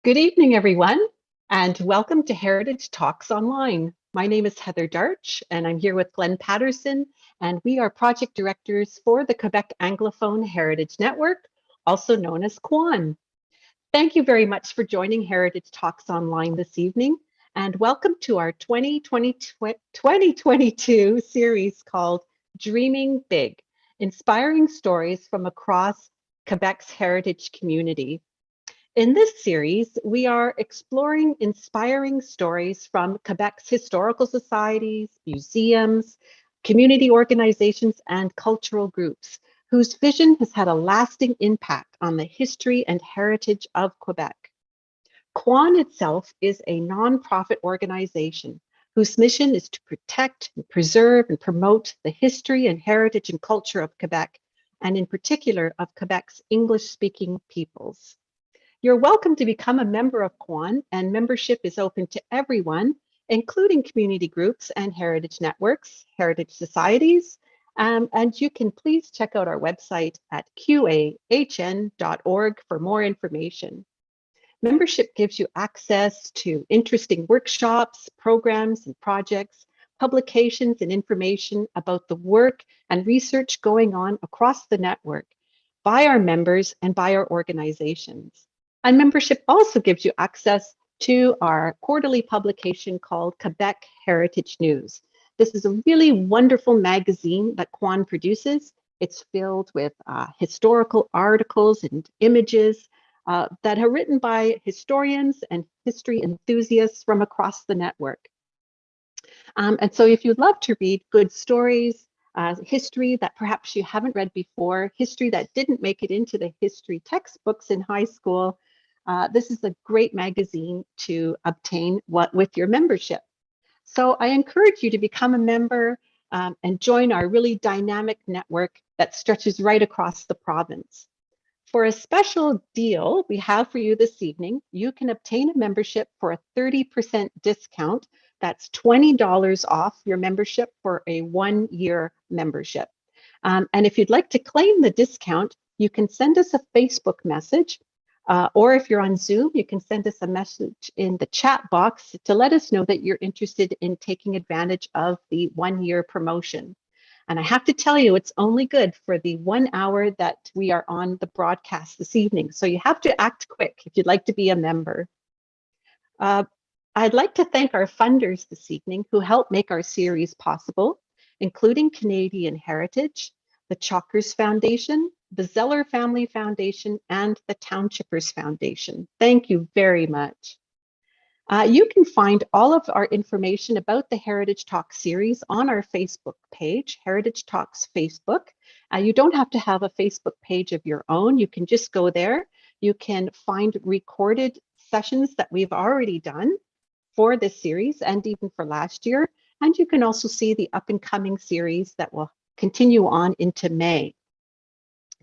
Good evening, everyone, and welcome to Heritage Talks Online. My name is Heather Darch, and I'm here with Glenn Patterson, and we are project directors for the Quebec Anglophone Heritage Network, also known as QAN. Thank you very much for joining Heritage Talks Online this evening, and welcome to our 2022 series called Dreaming Big, Inspiring Stories from Across Quebec's Heritage Community. In this series, we are exploring inspiring stories from Quebec's historical societies, museums, community organizations, and cultural groups whose vision has had a lasting impact on the history and heritage of Quebec. QAN itself is a nonprofit organization whose mission is to protect, and preserve, and promote the history and heritage and culture of Quebec, and in particular of Quebec's English-speaking peoples. You're welcome to become a member of QAN, and membership is open to everyone, including community groups and heritage networks, heritage societies, and you can please check out our website at qahn.org for more information. Membership gives you access to interesting workshops, programs, and projects, publications, and information about the work and research going on across the network by our members and by our organizations. And membership also gives you access to our quarterly publication called Quebec Heritage News. This is a really wonderful magazine that QAN produces. It's filled with historical articles and images that are written by historians and history enthusiasts from across the network. And so if you'd love to read good stories, history that perhaps you haven't read before, history that didn't make it into the history textbooks in high school, this is a great magazine to obtain with your membership. So I encourage you to become a member and join our really dynamic network that stretches right across the province. For a special deal we have for you this evening, you can obtain a membership for a 30% discount. That's $20 off your membership for a 1-year membership. And if you'd like to claim the discount, you can send us a Facebook message. Or if you're on Zoom, you can send us a message in the chat box to let us know that you're interested in taking advantage of the 1-year promotion. And I have to tell you, it's only good for the 1 hour that we are on the broadcast this evening. So you have to act quick if you'd like to be a member. I'd like to thank our funders this evening who helped make our series possible, including Canadian Heritage, the Chalkers Foundation, the Zeller Family Foundation, and the Townshippers Foundation. Thank you very much. You can find all of our information about the Heritage Talk series on our Facebook page, Heritage Talks Facebook. You don't have to have a Facebook page of your own. You can just go there. You can find recorded sessions that we've already done for this series and even for last year. And you can also see the up and coming series that will continue on into May.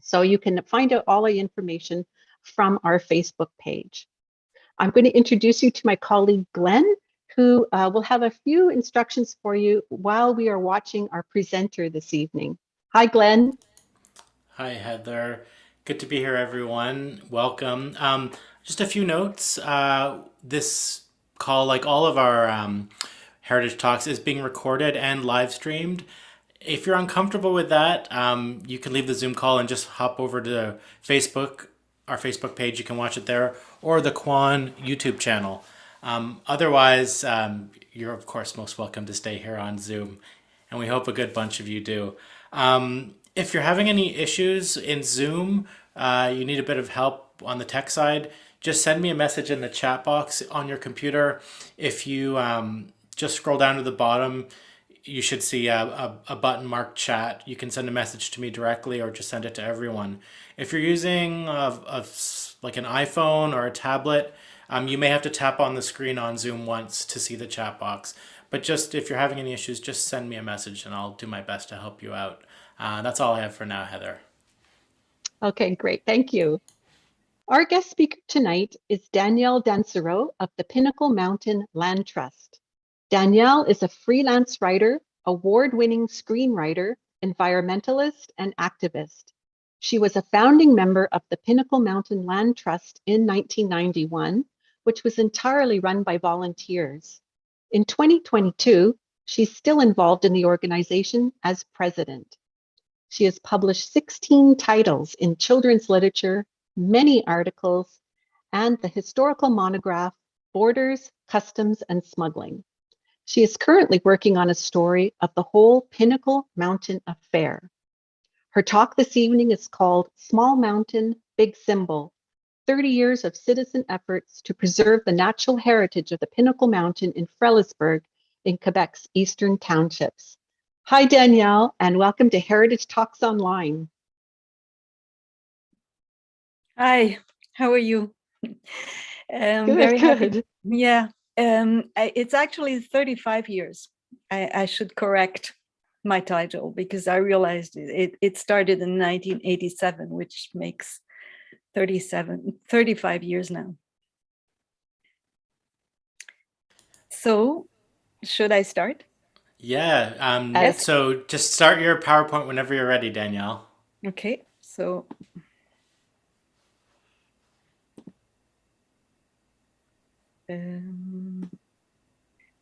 So you can find out all the information from our Facebook page. I'm going to introduce you to my colleague, Glenn, who will have a few instructions for you while we are watching our presenter this evening. Hi, Glenn. Hi, Heather. Good to be here, everyone. Welcome. Just a few notes. This call, like all of our Heritage Talks, is being recorded and live streamed. If you're uncomfortable with that, you can leave the Zoom call and just hop over to Facebook, our Facebook page. You can watch it there, or the QAN YouTube channel. Otherwise, you're of course most welcome to stay here on Zoom, and we hope a good bunch of you do. If you're having any issues in Zoom, you need a bit of help on the tech side, just send me a message in the chat box on your computer. If you just scroll down to the bottom, you should see a button marked chat. You can send a message to me directly or just send it to everyone. If you're using like an iPhone or a tablet, you may have to tap on the screen on Zoom once to see the chat box. But just if you're having any issues, just send me a message and I'll do my best to help you out. That's all I have for now, Heather. Okay, great. Thank you. Our guest speaker tonight is Danielle Dansereau of the Pinnacle Mountain Land Trust. Danielle is a freelance writer, award-winning screenwriter, environmentalist, and activist. She was a founding member of the Pinnacle Mountain Land Trust in 1991, which was entirely run by volunteers. In 2022, she's still involved in the organization as president. She has published 16 titles in children's literature, many articles, and the historical monograph, Borders, Customs, and Smuggling. She is currently working on a story of the whole Pinnacle Mountain affair. Her talk this evening is called Small Mountain, Big Symbol, 30 years of citizen efforts to preserve the natural heritage of the Pinnacle Mountain in Frelighsburg in Quebec's eastern townships. Hi, Danielle, and welcome to Heritage Talks Online. Hi, how are you? Good. Happy. Yeah, it's actually 35 years. I should correct my title because I realized it started in 1987, which makes 35 years now. So, should I start? Yeah, Yes. So just start your PowerPoint whenever you're ready, Danielle. Okay, so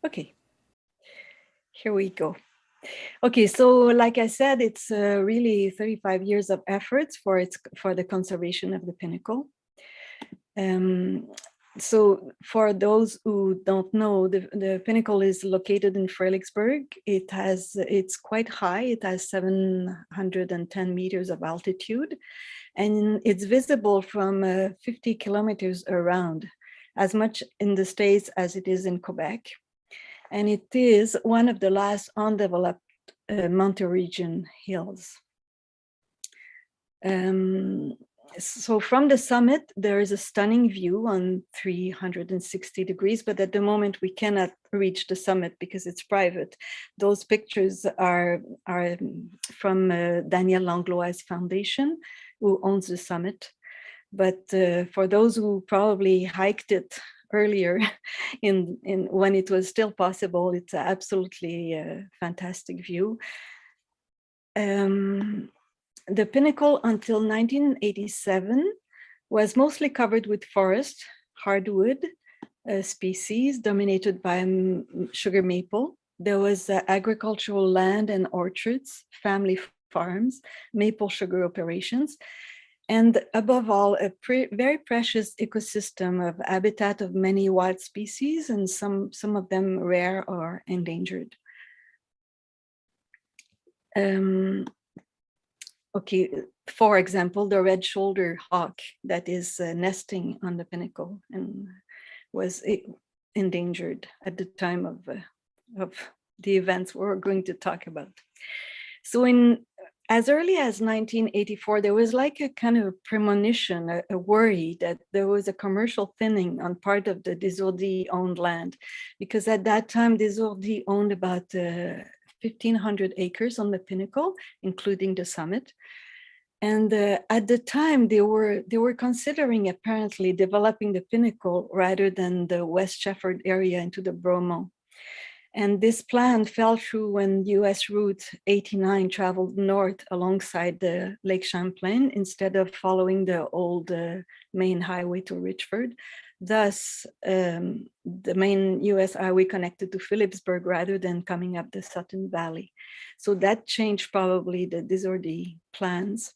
okay, here we go. Okay, so like I said, it's really 35 years of efforts for the conservation of the Pinnacle. So for those who don't know, the Pinnacle is located in Frelighsburg. It's quite high. It has 710 meters of altitude, and it's visible from 50 kilometers around, as much in the States as it is in Quebec. And it is one of the last undeveloped mountain region hills. So from the summit, there is a stunning view on 360 degrees, but at the moment we cannot reach the summit because it's private. Those pictures are from Danielle Langlois Foundation, who owns the summit. But for those who probably hiked it earlier in when it was still possible, it's absolutely a fantastic view. The Pinnacle until 1987 was mostly covered with forest, hardwood species dominated by sugar maple. There was agricultural land and orchards, family farms, maple sugar operations, and above all, a very precious ecosystem of habitat of many wild species, and some of them rare or endangered. Okay, for example, the red-shouldered hawk that is nesting on the Pinnacle and was endangered at the time of the events we're going to talk about. So as early as 1984, there was like a kind of premonition, a worry that there was a commercial thinning on part of the Desordi-owned land, because at that time, Desordi owned about 1,500 acres on the Pinnacle, including the summit. And at the time, they were considering apparently developing the Pinnacle rather than the West Shefford area into the Brome. And this plan fell through when US Route 89 traveled north alongside the Lake Champlain instead of following the old main highway to Richford. Thus, the main US highway connected to Phillipsburg rather than coming up the Sutton Valley. So that changed probably the Desordi plans.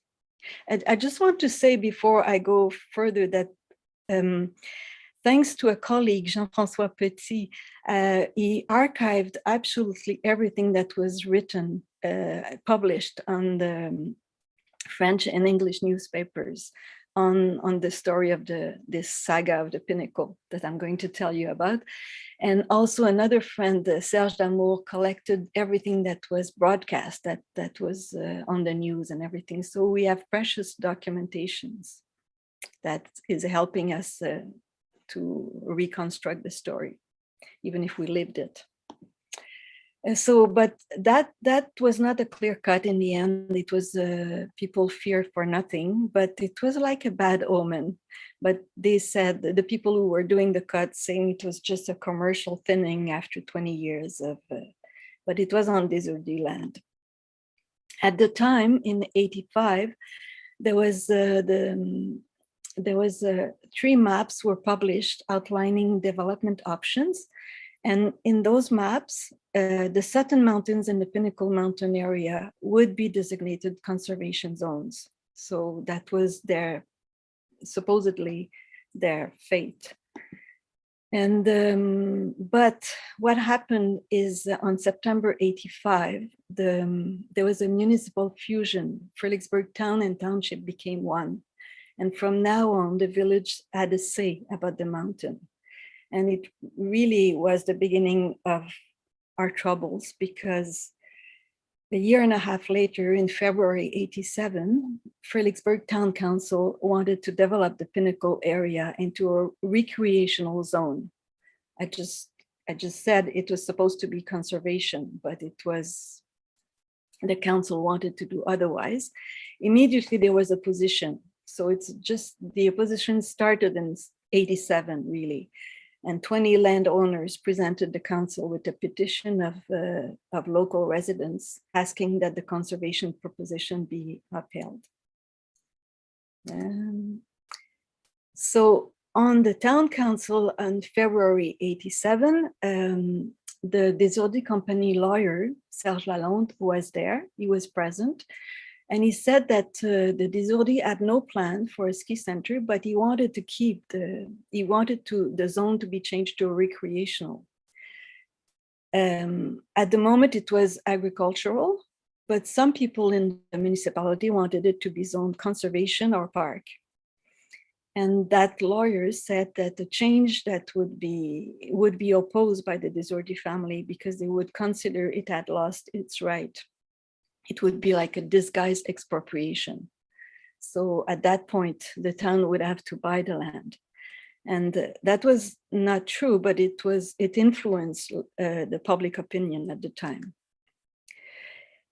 And I just want to say before I go further that thanks to a colleague, Jean-François Petit, he archived absolutely everything that was written, published on the French and English newspapers on the story of this saga of the Pinnacle that I'm going to tell you about. And also another friend, Serge Damour, collected everything that was broadcast, that was on the news and everything. So we have precious documentations that is helping us to reconstruct the story, even if we lived it. But that was not a clear cut in the end. It was people feared for nothing, but it was like a bad omen. But they said, the people who were doing the cut saying it was just a commercial thinning after 20 years of, but it was on Desordi land. At the time in '85, there was there was 3 maps were published outlining development options. And in those maps, the Sutton Mountains and the Pinnacle Mountain area would be designated conservation zones. So that was supposedly their fate. And but what happened is on September 85, there was a municipal fusion. Fredericksburg town and township became one. And from now on, the village had a say about the mountain. And it really was the beginning of our troubles, because a year and a half later, in February 87, Fredericksburg Town Council wanted to develop the Pinnacle area into a recreational zone. I just said it was supposed to be conservation, but it was, the council wanted to do otherwise. Immediately there was opposition. So it's just, the opposition started in 87 really. And 20 landowners presented the council with a petition of local residents asking that the conservation proposition be upheld. So on the town council on February 87, the Desordi company lawyer, Serge Lalonde, was there. He was present. And he said that the Desordi had no plan for a ski center, but he wanted to keep the zone to be changed to a recreational. At the moment, it was agricultural, but some people in the municipality wanted it to be zoned conservation or park. And that lawyer said that the change that would be opposed by the Desordi family because they would consider it had lost its right. It would be like a disguised expropriation. So at that point, the town would have to buy the land. And that was not true, but it influenced the public opinion at the time.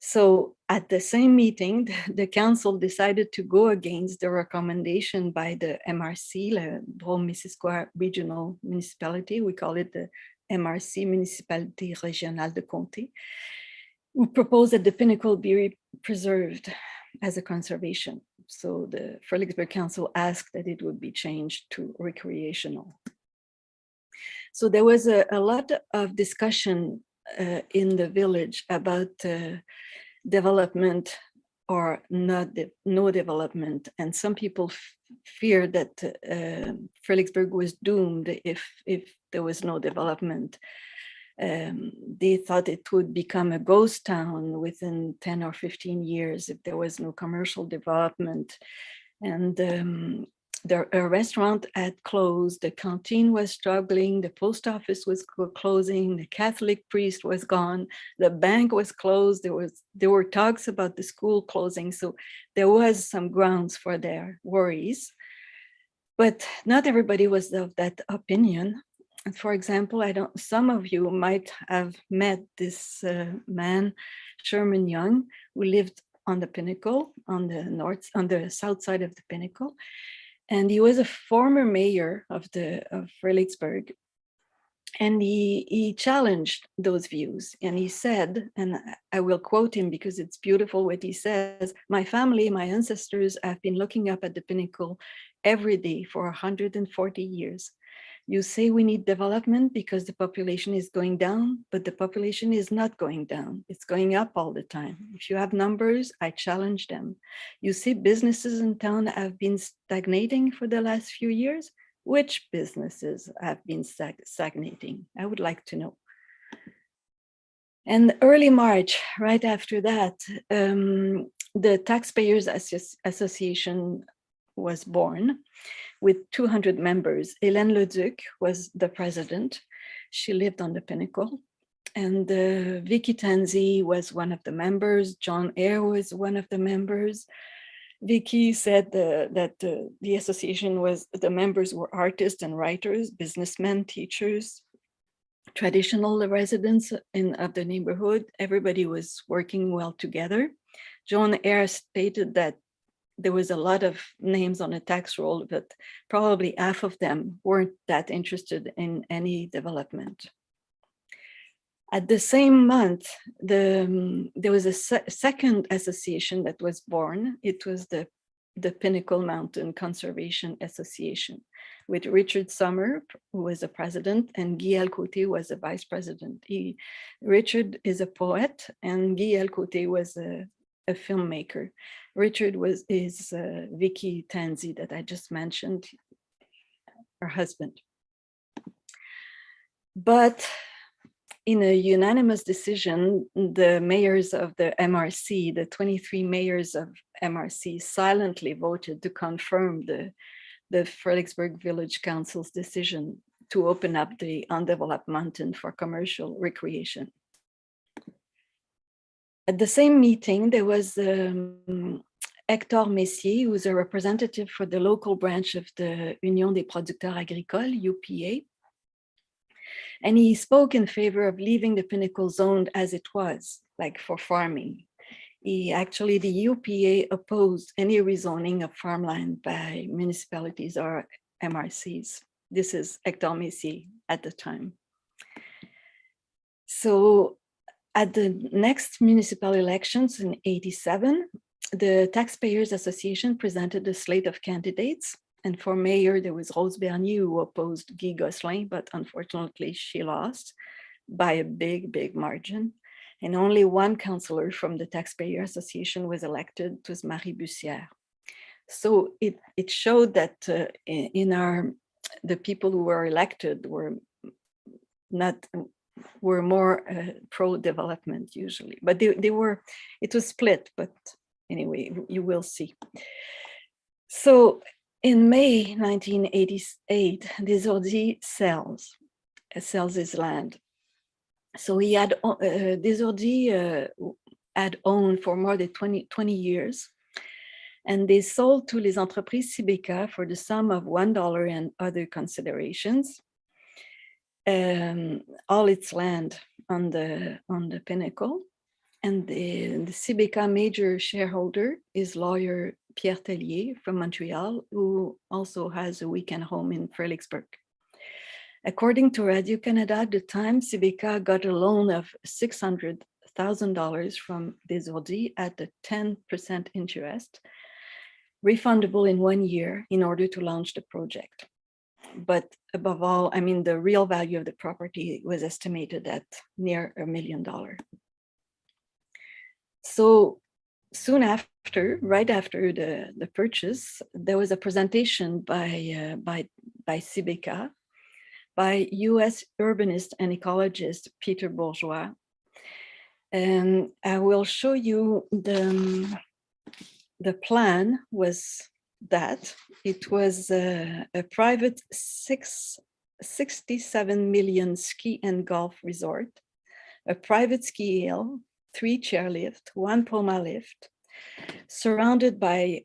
So at the same meeting, the council decided to go against the recommendation by the MRC, the Brome-Missisquoi Regional Municipality. We call it the MRC, Municipalité Régionale de Comté, who proposed that the Pinnacle be preserved as a conservation. So the Fredericksburg Council asked that it would be changed to recreational. So there was a lot of discussion in the village about development or no development. And some people feared that Fredericksburg was doomed if there was no development. They thought it would become a ghost town within 10 or 15 years if there was no commercial development. And the restaurant had closed, the canteen was struggling, the post office was closing, the Catholic priest was gone, the bank was closed, there were talks about the school closing. So there was some grounds for their worries. But not everybody was of that opinion. And for example, some of you might have met this man, Sherman Young, who lived on the Pinnacle, on the south side of the Pinnacle. And he was a former mayor of Fredericksburg. And he challenged those views. And he said, and I will quote him because it's beautiful what he says, "My family, my ancestors have been looking up at the Pinnacle every day for 140 years. You say we need development because the population is going down, but the population is not going down. It's going up all the time. If you have numbers, I challenge them. You see businesses in town have been stagnating for the last few years. Which businesses have been stagnating? I would like to know." And early March, right after that, the Taxpayers Association was born with 200 members. Hélène Leduc was the president. She lived on the Pinnacle. And Vicky Tanzi was one of the members. John Eyre was one of the members. Vicky said that the association the members were artists and writers, businessmen, teachers, traditional residents of the neighborhood. Everybody was working well together. John Eyre stated that there was a lot of names on a tax roll, but probably half of them weren't that interested in any development. At the same month, there was a second association that was born. It was the the Pinnacle Mountain Conservation Association, with Richard Sommer, who was the president, and Guy Alcoté was the vice president. Richard is a poet, and Guy Alcoté was a filmmaker. Richard is Vicky Tanzi that I just mentioned, her husband. But in a unanimous decision, the mayors of the MRC, the 23 mayors of MRC, silently voted to confirm the Fredericksburg Village Council's decision to open up the undeveloped mountain for commercial recreation. At the same meeting, there was Hector Messier, who is a representative for the local branch of the Union des Producteurs Agricoles, UPA. And he spoke in favor of leaving the Pinnacle zone as it was, like for farming. The UPA opposed any rezoning of farmland by municipalities or MRCs. This is Hector Messier at the time. So at the next municipal elections in '87, the Taxpayers Association presented a slate of candidates. And for mayor, there was Rose Bernier, who opposed Guy Gosselin, but unfortunately she lost by a big, big margin. And only one councillor from the Taxpayer Association was elected. It was Marie Bussière. So it showed that the people who were elected were more pro-development usually, but it was split, but anyway, you will see. So in May 1988, Desordi sells his land. So he had Desordi had owned for more than 20 years, and they sold to Les Entreprises Cibeca for the sum of $1 and other considerations, all its land on the Pinnacle. And the Cibeca major shareholder is lawyer Pierre Tellier from Montreal, who also has a weekend home in Fredericksburg. According to Radio-Canada at the time, Cibeca got a loan of $600,000 from Desordi at a 10% interest, refundable in 1 year in order to launch the project. But above all, I mean, the real value of the property was estimated at near $1 million. So soon after, right after the purchase, there was a presentation by Cibeca, by US urbanist and ecologist Peter Bourgeois. And I will show you the plan was that it was a private 67 million ski and golf resort, a private ski hill, 3 chairlift, 1 Poma lift, surrounded by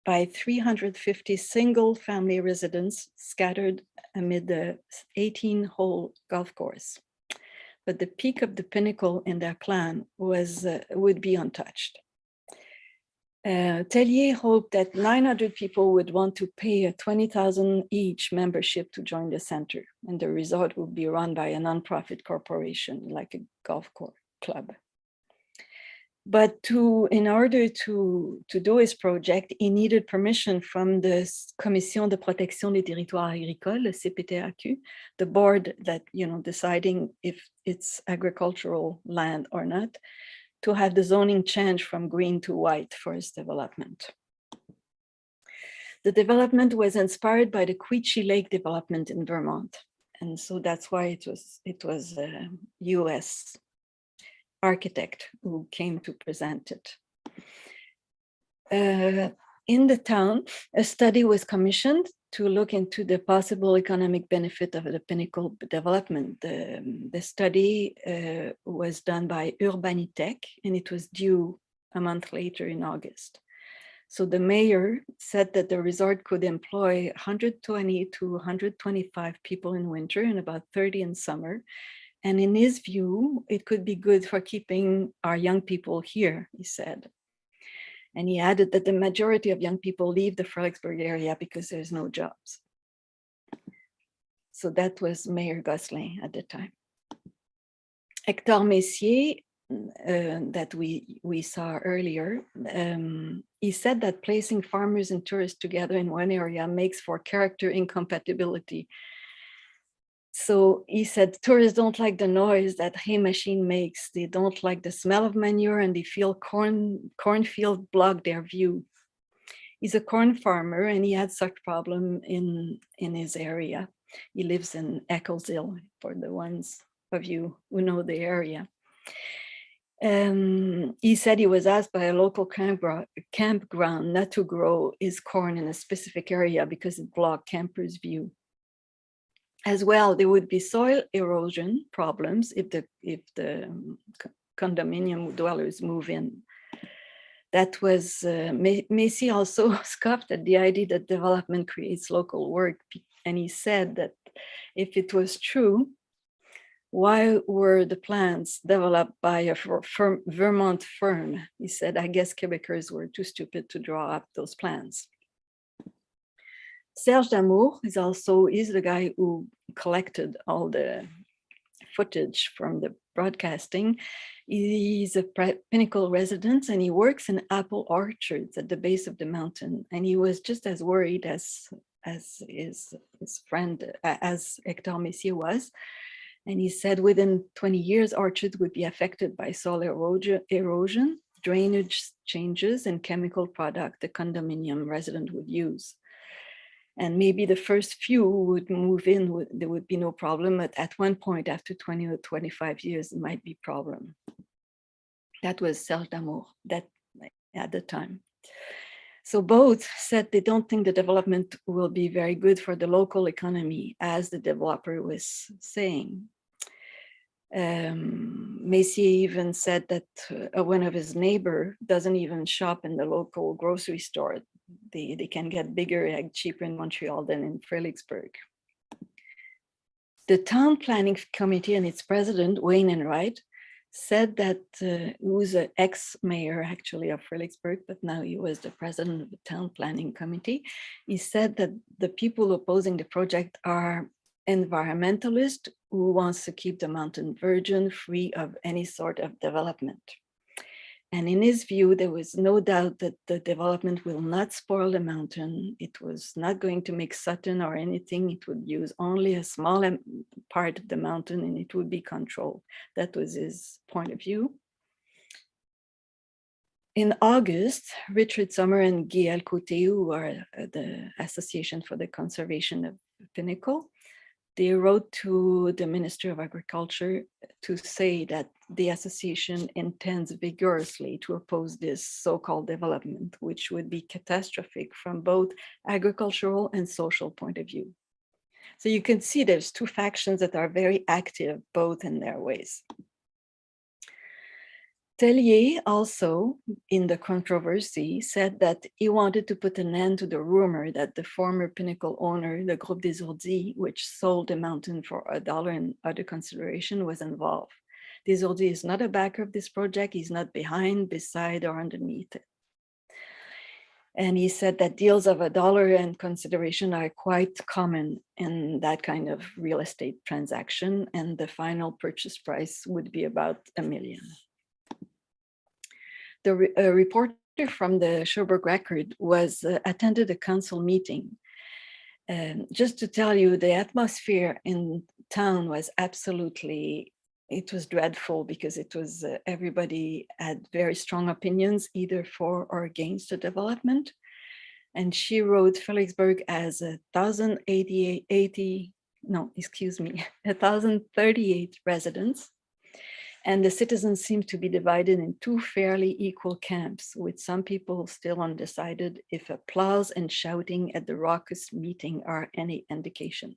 350 single-family residents scattered amid the 18-hole golf course. But the peak of the Pinnacle in their plan would be untouched. Tellier hoped that 900 people would want to pay a $20,000 each membership to join the center, and the resort would be run by a nonprofit corporation like a golf club. But in order to do his project, he needed permission from the Commission de Protection des Territoires Agricoles, le CPTAQ, the board that, deciding if it's agricultural land or not, to have the zoning change from green to white for its development. The development was inspired by the Queechy Lake development in Vermont. And so that's why it was a US architect who came to present it. In the town, a study was commissioned to look into the possible economic benefit of the Pinnacle development. The study was done by Urbanitech, and it was due a month later in August. So the mayor said that the resort could employ 120 to 125 people in winter and about 30 in summer. And in his view, it could be good for keeping our young people here, he said. And he added that the majority of young people leave the Fredericksburg area because there's no jobs. So that was Mayor Gosselin at the time. Hector Messier that we saw earlier. He said that placing farmers and tourists together in one area makes for character incompatibility. So he said tourists don't like the noise that hay machine makes. They don't like the smell of manure, and they feel cornfield block their view. He's a corn farmer, and he had such problem in his area. He lives in Eccles Hill, for the ones of you who know the area. He said he was asked by a local campground not to grow his corn in a specific area because it blocked campers' view. As well, there would be soil erosion problems if the condominium dwellers move in. That was, Macy also scoffed at the idea that development creates local work. And he said that if it was true, why were the plans developed by a Vermont firm? He said, I guess Quebecers were too stupid to draw up those plans. Serge Damour is the guy who collected all the footage from the broadcasting. He's a Pinnacle resident, and he works in apple orchards at the base of the mountain. And he was just as worried as his friend, as Hector Messier was. And he said within 20 years, orchards would be affected by soil erosion, drainage changes, and chemical product the condominium resident would use. And maybe the first few would move in, there would be no problem, but at one point after 20 or 25 years, it might be problem. That was Serge Damour at the time. So both said they don't think the development will be very good for the local economy, as the developer was saying. Messier even said that one of his neighbor doesn't even shop in the local grocery store. They can get bigger egg cheaper in Montreal than in Fredericksburg. The town planning committee and its president, Wayne Enright, said that he was an ex-mayor actually of Fredericksburg, but now he was the president of the town planning committee. He said that the people opposing the project are environmentalists who wants to keep the mountain virgin, free of any sort of development. And in his view, there was no doubt that the development will not spoil the mountain. It was not going to make Sutton or anything. It would use only a small part of the mountain, and it would be controlled. That was his point of view. In August, Richard Sommer and Guy Alcoté, who are the Association for the Conservation of Pinnacle, they wrote to the Minister of Agriculture to say that the association intends vigorously to oppose this so-called development, which would be catastrophic from both agricultural and social point of view. So you can see there's two factions that are very active, both in their ways. Tellier also, in the controversy, said that he wanted to put an end to the rumor that the former Pinnacle owner, the Groupe des Ourdis, which sold the mountain for $1 and other consideration, was involved. Des Ourdis is not a backer of this project. He's not behind, beside, or underneath it. And he said that deals of $1 and consideration are quite common in that kind of real estate transaction, and the final purchase price would be about $1 million. The reporter from the Sherbrooke Record attended a council meeting. Just to tell you, the atmosphere in town was absolutely, it was dreadful, because it was everybody had very strong opinions, either for or against the development. And she wrote Fredericksburg as 1,038 residents. And the citizens seem to be divided in two fairly equal camps, with some people still undecided if applause and shouting at the raucous meeting are any indications.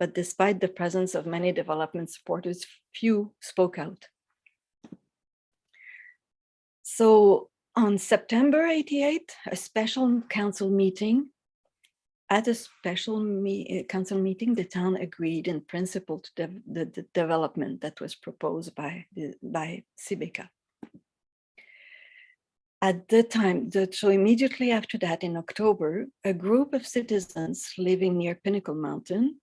But despite the presence of many development supporters, few spoke out. So on September 88, a special council meeting, at a special council meeting, the town agreed in principle to the development that was proposed by Sibeka. At the time, so immediately after that, in October, a group of citizens living near Pinnacle Mountain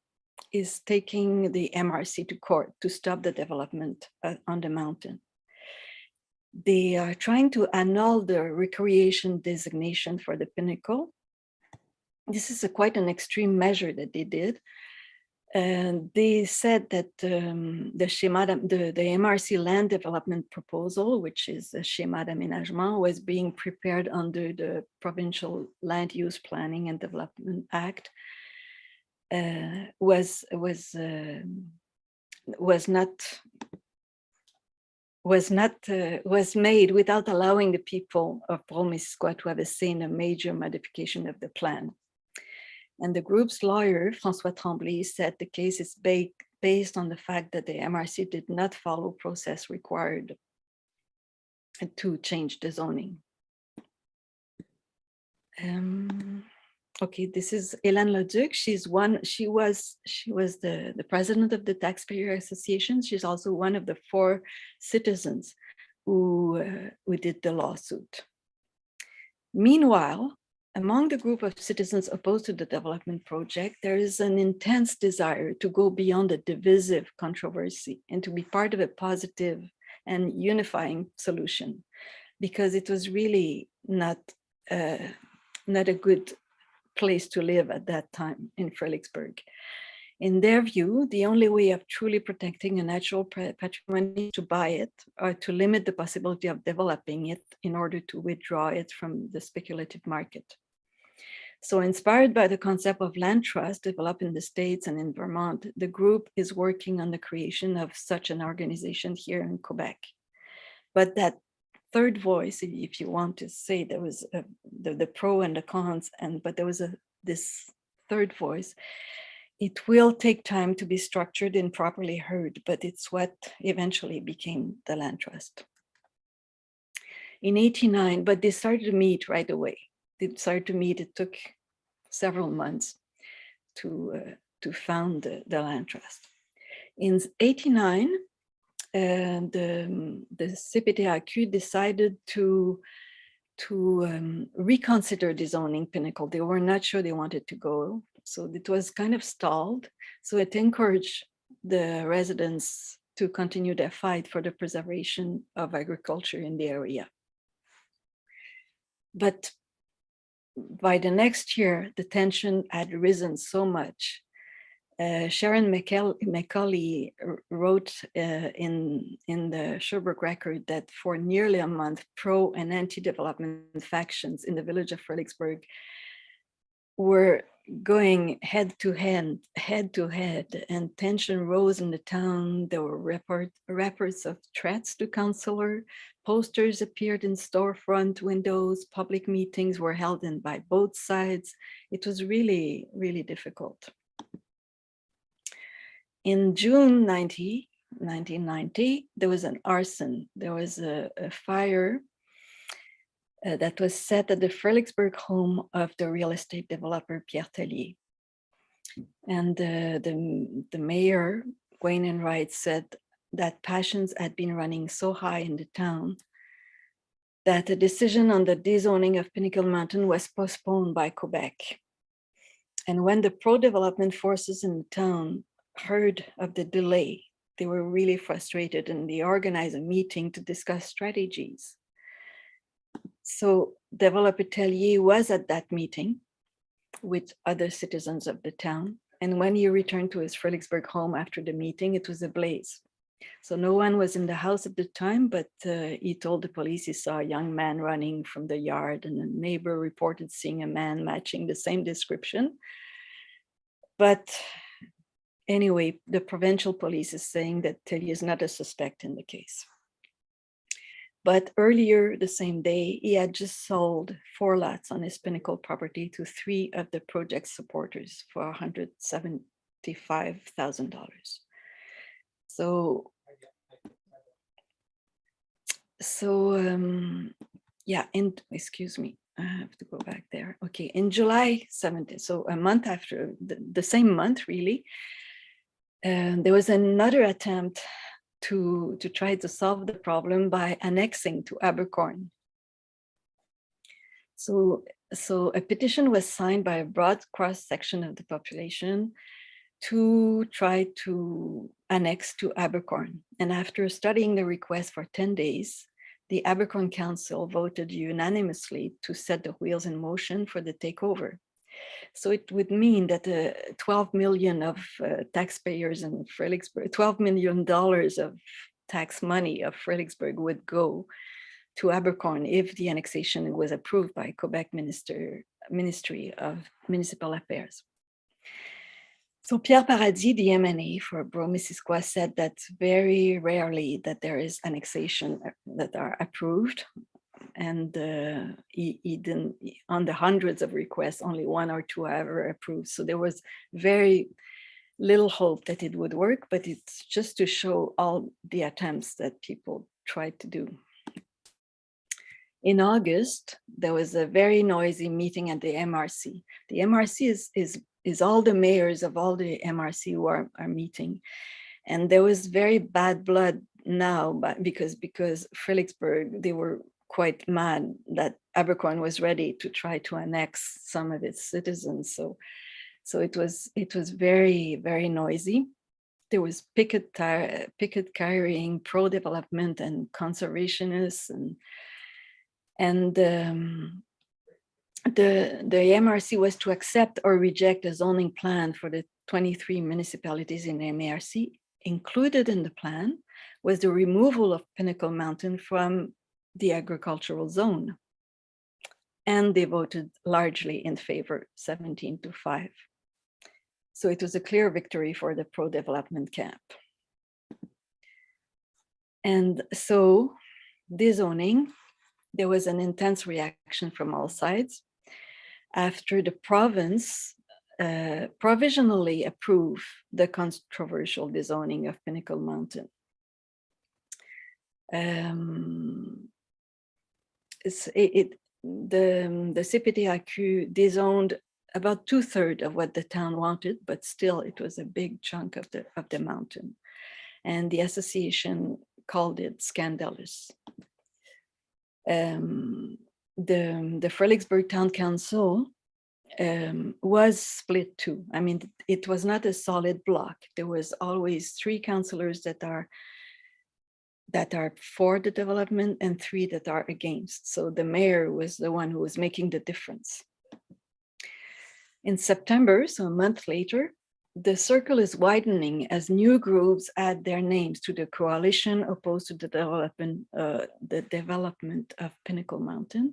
is taking the MRC to court to stop the development on the mountain. They are trying to annul the recreation designation for the Pinnacle. This is quite an extreme measure that they did. And they said that the MRC land development proposal, which is a schéma d'aménagement, was being prepared under the Provincial Land Use Planning and Development Act, was made without allowing the people of Brome-Missisquoi to have a say in a major modification of the plan. And the group's lawyer, François Tremblay, said the case is based on the fact that the MRC did not follow process required to change the zoning. Okay, this is Hélène Leduc. She was the president of the Taxpayer Association. She's also one of the 4 citizens who did the lawsuit. Meanwhile, among the group of citizens opposed to the development project, there is an intense desire to go beyond the divisive controversy and to be part of a positive and unifying solution, because it was really not a good place to live at that time in Fredericksburg. In their view, the only way of truly protecting a natural patrimony is to buy it or to limit the possibility of developing it in order to withdraw it from the speculative market. So inspired by the concept of land trust developed in the States and in Vermont, the group is working on the creation of such an organization here in Quebec. But that third voice, if you want to say, there was the pro and the cons, but there was this third voice. It will take time to be structured and properly heard, but it's what eventually became the land trust. In '89, but they started to meet right away. They started to meet, it took several months to found the land trust. In '89, the CPTAQ decided to reconsider the zoning Pinnacle. They were not sure they wanted to go. So it was kind of stalled. So it encouraged the residents to continue their fight for the preservation of agriculture in the area. But by the next year, the tension had risen so much. Sharon McCauley wrote in the Sherbrooke Record that for nearly a month, pro and anti-development factions in the village of Fredericksburg were going head to head, and tension rose in the town. There were reports of threats to councillor. Posters appeared in storefront windows. Public meetings were held by both sides. It was really, really difficult. In June 1990, there was an arson. There was a fire that was set at the Fredericksburg home of the real estate developer Pierre Tellier. And the mayor, Wayne and Wright, said that passions had been running so high in the town that a decision on the dezoning of Pinnacle Mountain was postponed by Quebec. And when the pro-development forces in the town heard of the delay, they were really frustrated, and they organized a meeting to discuss strategies. So developer Tellier was at that meeting with other citizens of the town. And when he returned to his Fredericksburg home after the meeting, it was ablaze. So no one was in the house at the time, but he told the police he saw a young man running from the yard, and a neighbor reported seeing a man matching the same description. But anyway, the provincial police is saying that Tellier is not a suspect in the case. But earlier the same day, he had just sold 4 lots on his Pinnacle property to 3 of the project supporters for $175,000. Yeah, and excuse me, I have to go back there. Okay, in July 17th, so a month after, the same month really, there was another attempt to try to solve the problem by annexing to Abercorn. So a petition was signed by a broad cross-section of the population to try to annex to Abercorn. And after studying the request for 10 days, the Abercorn Council voted unanimously to set the wheels in motion for the takeover. So it would mean that 12 million of taxpayers in Fredericksburg, $12 million of tax money of Fredericksburg would go to Abercorn if the annexation was approved by Quebec Ministry of Municipal Affairs. So Pierre Paradis, the MNA for Brome-Missisquoi, said that very rarely that there is annexation that are approved. And he didn't, on the hundreds of requests, only 1 or 2 are ever approved. So there was very little hope that it would work, but it's just to show all the attempts that people tried to do. In August, there was a very noisy meeting at the MRC. The MRC is all the mayors of all the MRC who are meeting. And there was very bad blood now, but because Fredericksburg, they were quite mad that Abercorn was ready to try to annex some of its citizens. So it was very, very noisy. There was picket carrying pro-development and conservationists, and the MRC was to accept or reject a zoning plan for the 23 municipalities in the MRC. Included in the plan was the removal of Pinnacle Mountain from the agricultural zone. And they voted largely in favor, 17-5. So it was a clear victory for the pro-development camp. And so dezoning, there was an intense reaction from all sides after the province provisionally approved the controversial dezoning of Pinnacle Mountain. The CPTAQ disowned about 2/3 of what the town wanted, but still it was a big chunk of the mountain. And the association called it scandalous. The Fredericksburg Town Council was split too. I mean, it was not a solid block. There was always 3 councillors that are for the development and 3 that are against. So the mayor was the one who was making the difference. In September, so a month later, the circle is widening as new groups add their names to the coalition opposed to the development of Pinnacle Mountain.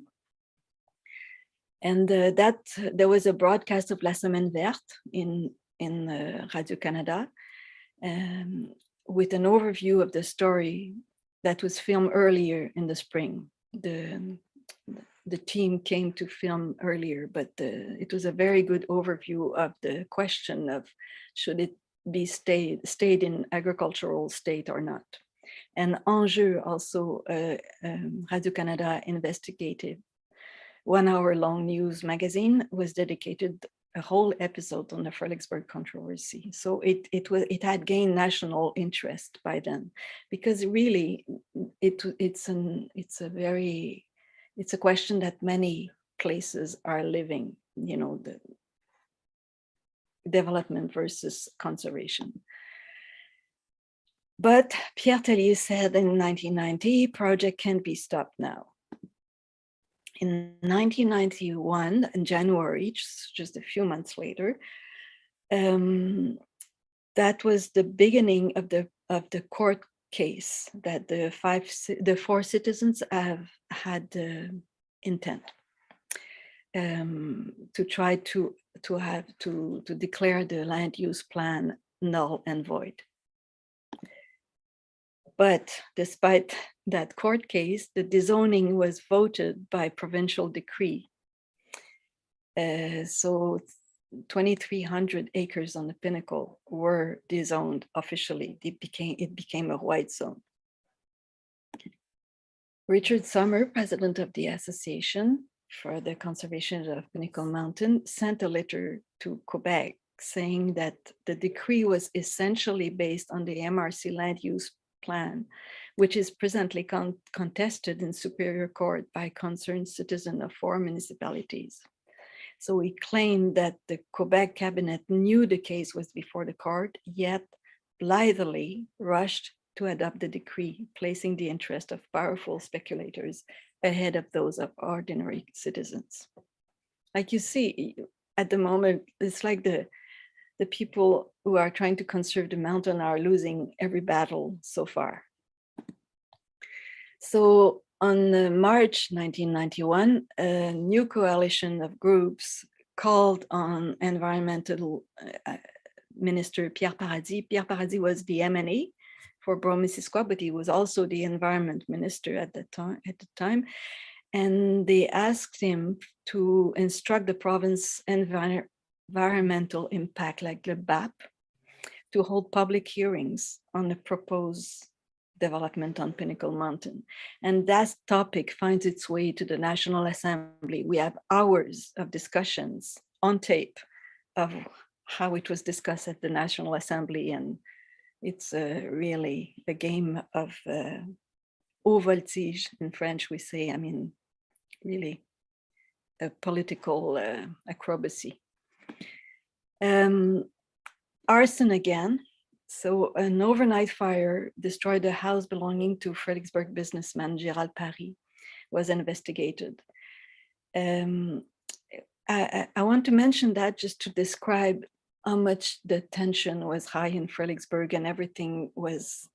And that there was a broadcast of La Semaine Verte in Radio-Canada with an overview of the story that was filmed earlier in the spring. The team came to film earlier, but it was a very good overview of the question of should it be stayed in agricultural state or not. And Enjeu also, Radio-Canada investigative 1-hour-long news magazine was dedicated a whole episode on the Fredericksburg controversy. So it had gained national interest by then, because really it's a question that many places are living, you know, the development versus conservation. But Pierre Tellier said in 1990, project can't be stopped now. In 1991, in January, just a few months later, that was the beginning of the court case that the 4 citizens have had intent to try to declare the land use plan null and void. But despite that court case, the dezoning was voted by provincial decree. So 2,300 acres on the Pinnacle were dezoned officially. It became a white zone. Richard Sommer, president of the Association for the Conservation of Pinnacle Mountain, sent a letter to Quebec saying that the decree was essentially based on the MRC land use plan, which is presently contested in Superior Court by concerned citizens of 4 municipalities. So he claimed that the Quebec cabinet knew the case was before the court, yet blithely rushed to adopt the decree, placing the interest of powerful speculators ahead of those of ordinary citizens. Like you see, at the moment, it's like the people who are trying to conserve the mountain are losing every battle so far. So on March 1991, a new coalition of groups called on environmental Minister Pierre Paradis. Pierre Paradis was the MNA for Brome-Missisquoi, but he was also the environment minister at the time. And they asked him to instruct the province environmental impact, like the BAP, to hold public hearings on the proposed development on Pinnacle Mountain. And that topic finds its way to the National Assembly. We have hours of discussions on tape of how it was discussed at the National Assembly. And it's really a game of haut voltige in French, we say, I mean, really a political acrobacy. Arson again. So an overnight fire destroyed a house belonging to Fredericksburg businessman Gerald Paris, was investigated. I want to mention that just to describe how much the tension was high in Fredericksburg, and everything was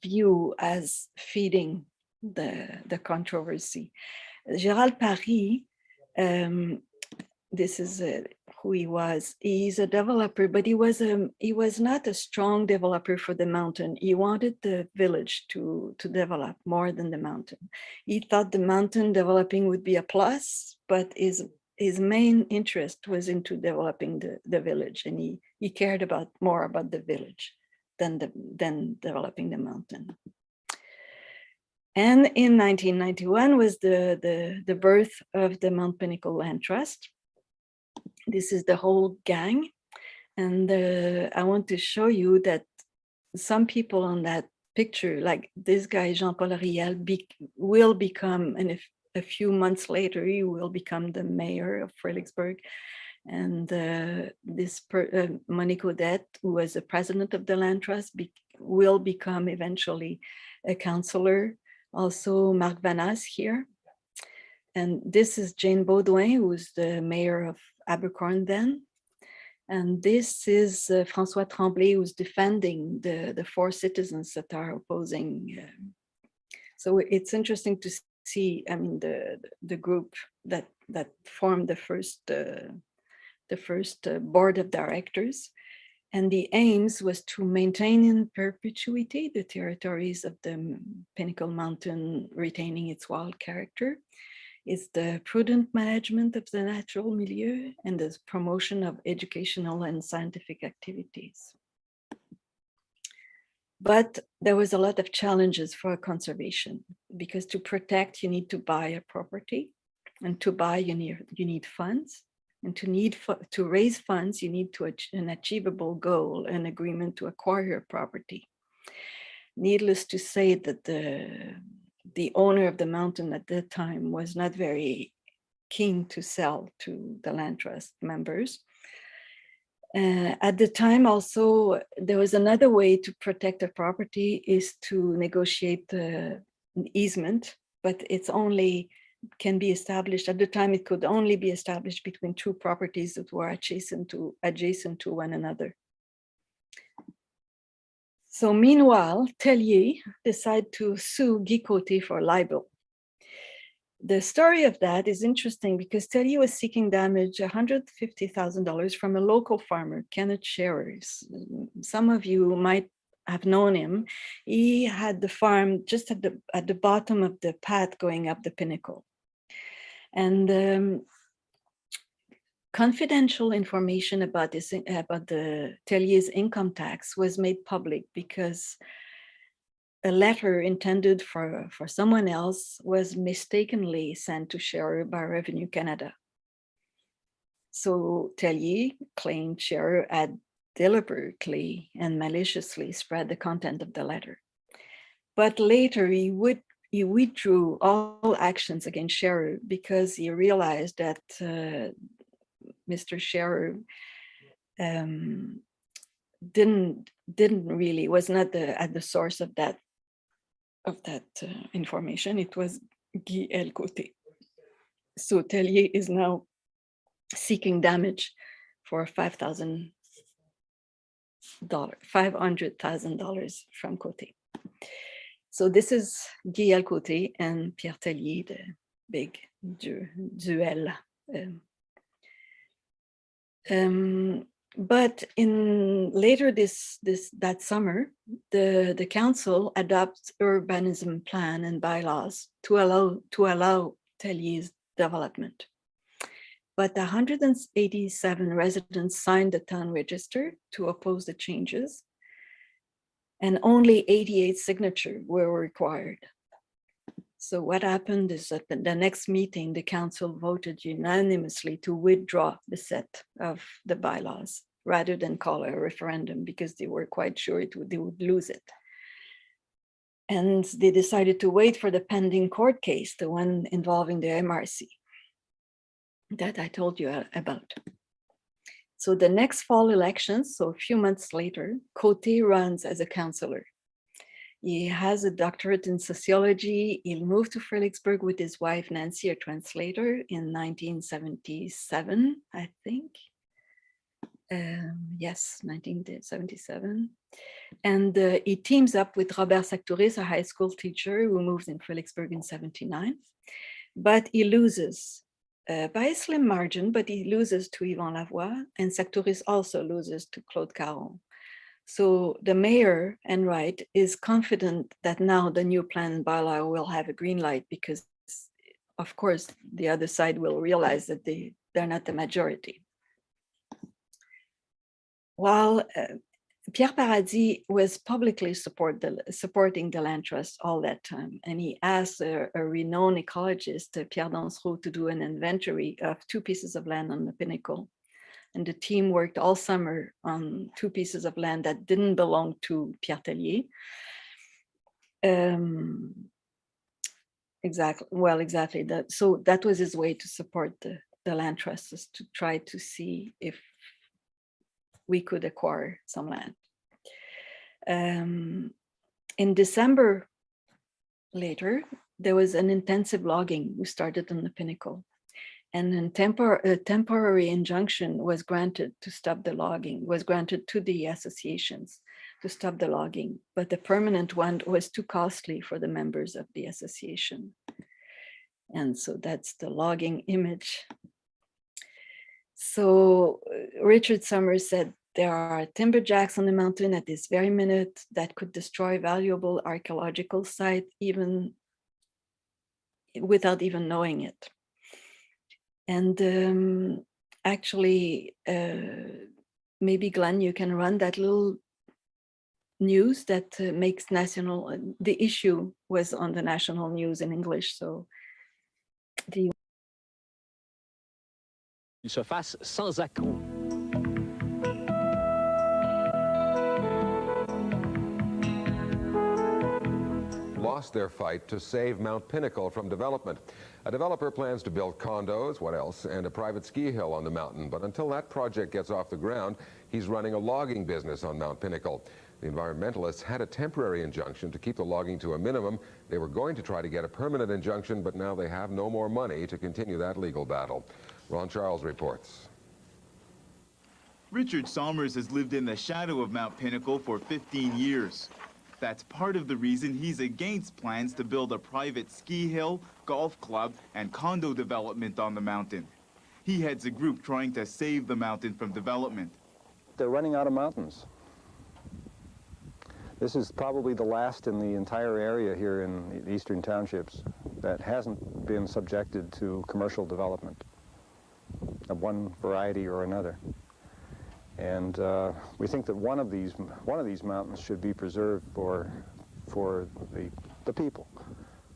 viewed as feeding the controversy. Gerald Paris, this is who he was. He's a developer, but he was not a strong developer for the mountain. He wanted the village to develop more than the mountain. He thought the mountain developing would be a plus, but his main interest was into developing the village, and he cared more about the village than developing the mountain. And in 1991 was the birth of the Mount Pinnacle Land Trust. This is the whole gang. And I want to show you that some people on that picture, like this guy, Jean-Paul Ariel, will become, and a few months later, he will become the mayor of Fredericksburg. And this Monique Odette, who was the president of the land trust, will become eventually a councillor. Also Marc Vanas here. And this is Jane Baudouin, who's the mayor of Abercorn then. And this is François Tremblay, who's defending the 4 citizens that are opposing. So it's interesting to see, I mean, the group that formed the first board of directors. And the aims was to maintain in perpetuity the territories of the Pinnacle Mountain, retaining its wild character. It's the prudent management of the natural milieu and the promotion of educational and scientific activities. But there was a lot of challenges for conservation, because to protect, you need to buy a property, and to buy, you need funds. And to raise funds, you need an achievable goal, an agreement to acquire property. Needless to say that the owner of the mountain at that time was not very keen to sell to the land trust members. At the time also, there was another way to protect the property, is to negotiate an easement, but it's only can be established. At the time, it could only be established between 2 properties that were adjacent to one another. So meanwhile, Tellier decided to sue Guy Côté for libel. The story of that is interesting because Tellier was seeking damage $150,000 from a local farmer, Kenneth Scherer. Some of you might have known him. He had the farm just at the bottom of the path going up the Pinnacle. And confidential information about the Tellier's income tax was made public because a letter intended for someone else was mistakenly sent to Scherer by Revenue Canada. So Tellier claimed Scherer had deliberately and maliciously spread the content of the letter. But later he withdrew all actions against Scherer because he realized that Mr. Scherer was not at the source of that information. It was Guy Elcoté. So Tellier is now seeking damage for $500,000 from Côté. So this is Guy Elcoté and Pierre Tellier, the big duel. But in later that summer, the council adopts urbanism plan and bylaws to allow Tellier's development. But 187 residents signed the town register to oppose the changes, and only 88 signatures were required. So what happened is that the next meeting, the council voted unanimously to withdraw the set of the bylaws rather than call a referendum, because they were quite sure they would lose it. And they decided to wait for the pending court case, the one involving the MRC that I told you about. So the next fall elections, so a few months later, Côté runs as a councillor. He has a doctorate in sociology. He moved to Fredericksburg with his wife, Nancy, a translator, in 1977, I think. Yes, 1977. And he teams up with Robert Sactouris, a high school teacher who moves in Fredericksburg in 79. But he loses by a slim margin, but he loses to Yvon Lavoie, and Sactouris also loses to Claude Caron. So the mayor, Enright, is confident that now the new plan and bylaw will have a green light, because of course the other side will realize that they're not the majority. While Pierre Paradis was publicly supporting the land trust all that time, and he asked a renowned ecologist, Pierre Dansereau, to do an inventory of 2 pieces of land on the Pinnacle. And the team worked all summer on 2 pieces of land that didn't belong to Pierre Tellier. Exactly. So that was his way to support the land trust, is to try to see if we could acquire some land. In December later, there was an intensive logging we started on the Pinnacle. And a temporary injunction was granted to stop the logging, was granted to the associations to stop the logging, but the permanent one was too costly for the members of the association. And so that's the logging image. So Richard Summers said, there are timberjacks on the mountain at this very minute that could destroy valuable archaeological site even without even knowing it. And actually, maybe Glenn, you can run that little news that makes national, the issue was on the national news in English, so. Il se fasse sans accroc. Lost their fight to save Mount Pinnacle from development. A developer plans to build condos, what else, and a private ski hill on the mountain. But until that project gets off the ground, he's running a logging business on Mount Pinnacle. The environmentalists had a temporary injunction to keep the logging to a minimum. They were going to try to get a permanent injunction, but now they have no more money to continue that legal battle. Ron Charles reports. Richard Sommers has lived in the shadow of Mount Pinnacle for 15 years. That's part of the reason he's against plans to build a private ski hill, golf club, and condo development on the mountain. He heads a group trying to save the mountain from development. They're running out of mountains. This is probably the last in the entire area here in the eastern townships that hasn't been subjected to commercial development of one variety or another. And we think that one of these mountains should be preserved for the people.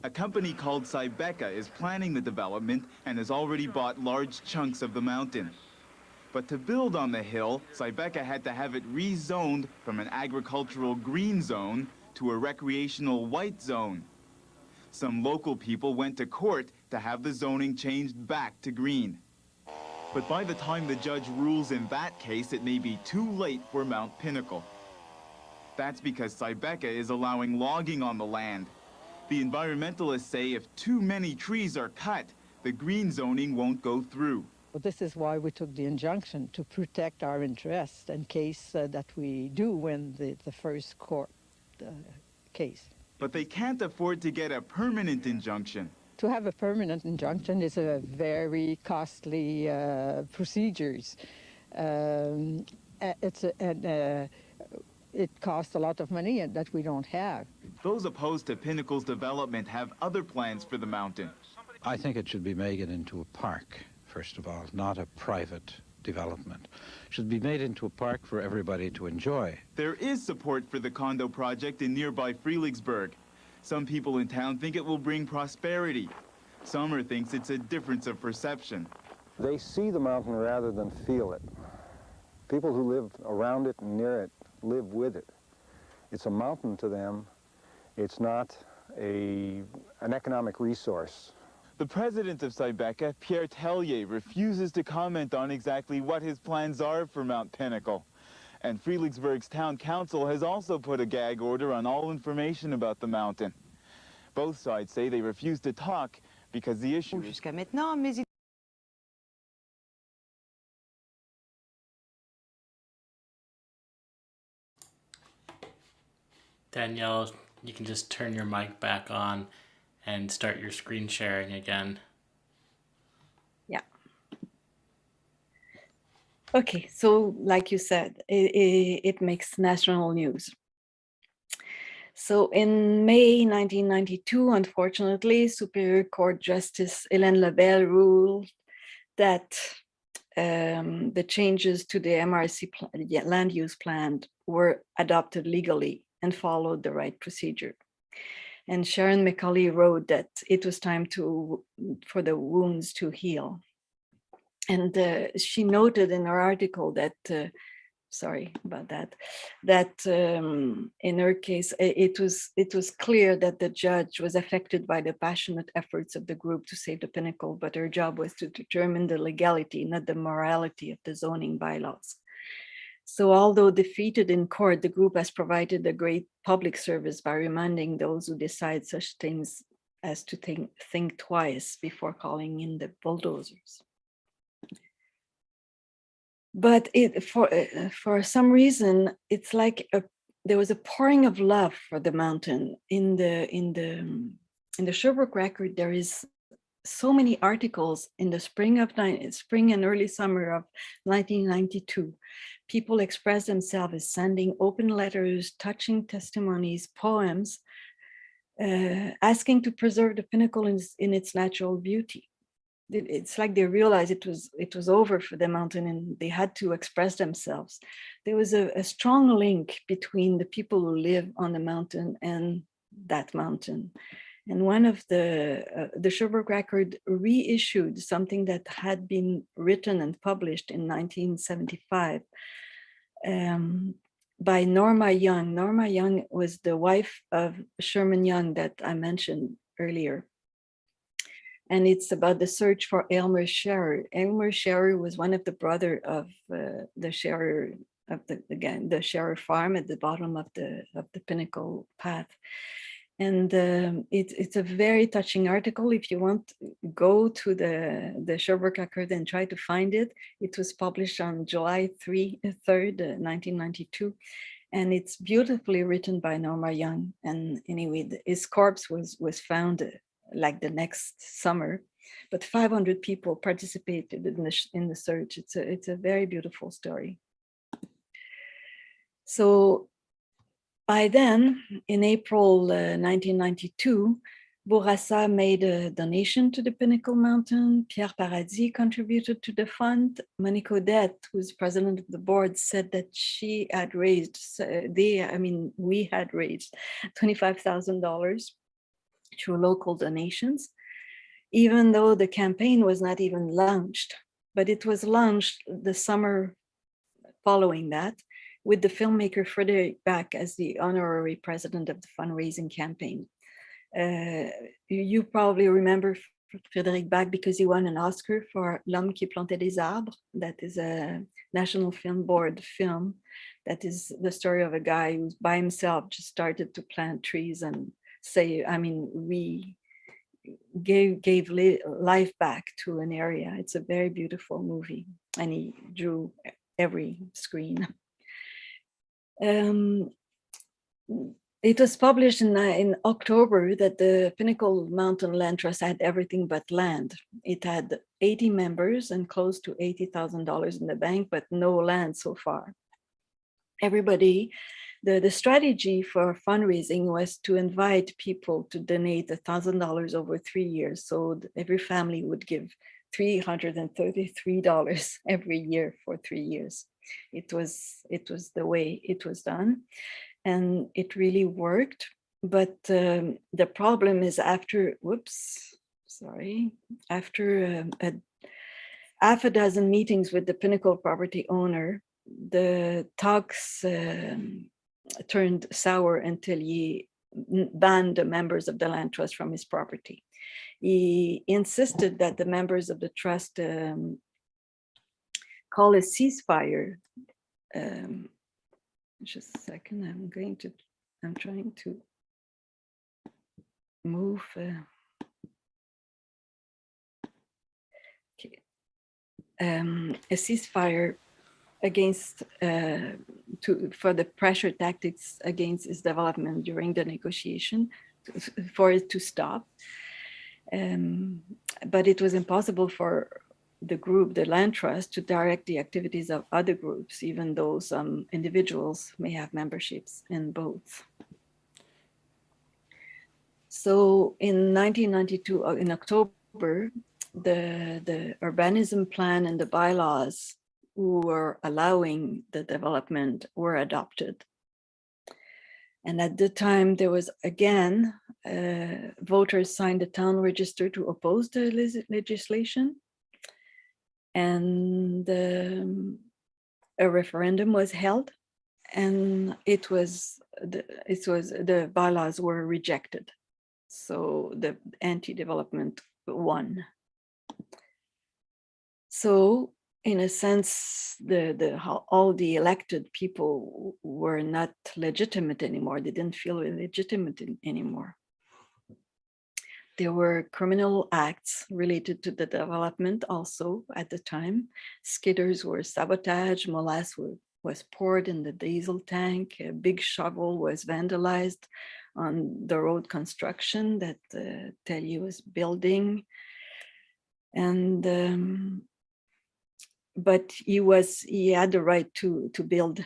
A company called Cybeca is planning the development and has already bought large chunks of the mountain. But to build on the hill, Cybeca had to have it rezoned from an agricultural green zone to a recreational white zone. Some local people went to court to have the zoning changed back to green. But by the time the judge rules in that case, it may be too late for Mount Pinnacle. That's because Cybeca is allowing logging on the land. The environmentalists say if too many trees are cut, the green zoning won't go through. Well, this is why we took the injunction, to protect our interests in case that we do win the first court case. But they can't afford to get a permanent injunction. To have a permanent injunction is a very costly procedures. It costs a lot of money that we don't have. Those opposed to Pinnacle's development have other plans for the mountain. I think it should be made into a park, first of all, not a private development. It should be made into a park for everybody to enjoy. There is support for the condo project in nearby Freeligsburg. Some people in town think it will bring prosperity. Sommer thinks it's a difference of perception. They see the mountain rather than feel it. People who live around it and near it live with it. It's a mountain to them. It's not an economic resource. The president of Cybeca, Pierre Tellier, refuses to comment on exactly what his plans are for Mount Pinnacle. And Freeligsburg's town council has also put a gag order on all information about the mountain. Both sides say they refuse to talk because the issue is... Danielle, you can just turn your mic back on and start your screen sharing again. Yeah. Okay, so like you said, it makes national news. So in May 1992, unfortunately, Superior Court Justice Hélène Lebel ruled that the changes to the MRC land use plan were adopted legally and followed the right procedure. And Sharon McCauley wrote that it was time for the wounds to heal. And she noted in her article that, sorry about that, that in her case, it was clear that the judge was affected by the passionate efforts of the group to save the Pinnacle, but her job was to determine the legality, not the morality of the zoning bylaws. So although defeated in court, the group has provided a great public service by reminding those who decide such things as to think twice before calling in the bulldozers. But for some reason, it's like there was a pouring of love for the mountain. In the Sherbrooke Record, there is so many articles in the spring and early summer of 1992. People expressed themselves as sending open letters, touching testimonies, poems, asking to preserve the Pinnacle in its natural beauty. It's like they realized it was over for the mountain and they had to express themselves. There was a strong link between the people who live on the mountain and that mountain. And one of the Sherbrooke Record reissued something that had been written and published in 1975 by Norma Young. Norma Young was the wife of Sherman Young that I mentioned earlier. And it's about the search for Aylmer Scherer. Aylmer Scherer was one of the brother of the Scherer of the Scherer farm at the bottom of the Pinnacle path. And it's a very touching article. If you want, go to the Sherbrooke Record and try to find it. It was published on July 3rd, 1992. And it's beautifully written by Norma Young. And anyway, his corpse was found like the next summer, but 500 people participated in the search. It's a very beautiful story. So by then, in April 1992, Bourassa made a donation to the Pinnacle Mountain. Pierre Paradis contributed to the fund. Monique Odette, who's president of the board, said that she had raised, we had raised $25,000 through local donations, even though the campaign was not even launched. But it was launched the summer following that, with the filmmaker Frederick Bach as the honorary president of the fundraising campaign. You probably remember Frédéric Bach because he won an Oscar for L'homme qui plantait des arbres. That is a National Film Board film. That is the story of a guy who by himself just started to plant trees and we gave life back to an area. It's a very beautiful movie, and he drew every screen. It was published in October that the Pinnacle Mountain Land Trust had everything but land. It had 80 members and close to $80,000 in the bank, but no land so far. Everybody, the strategy for fundraising was to invite people to donate $1,000 over 3 years. So every family would give $333 every year for 3 years. It was the way it was done, and it really worked. But the problem is after half a dozen meetings with the Pinnacle property owner, the talks turned sour until he banned the members of the land trust from his property. He insisted that the members of the trust call a ceasefire. Just a second, I'm trying to move. A ceasefire against for the pressure tactics against its development during the negotiation for it to stop. But it was impossible for the group, the land trust, to direct the activities of other groups, even though some individuals may have memberships in both. So in 1992, in October, the urbanism plan and the bylaws who were allowing the development were adopted. And at the time, there was again, voters signed the town register to oppose the legislation. And a referendum was held, and the bylaws were rejected. So the anti-development won. So in a sense, all the elected people were not legitimate anymore. They didn't feel legitimate anymore. There were criminal acts related to the development also at the time. Skidders were sabotaged, molasses was poured in the diesel tank, a big shovel was vandalized on the road construction that Tellier was building. And but he had the right to build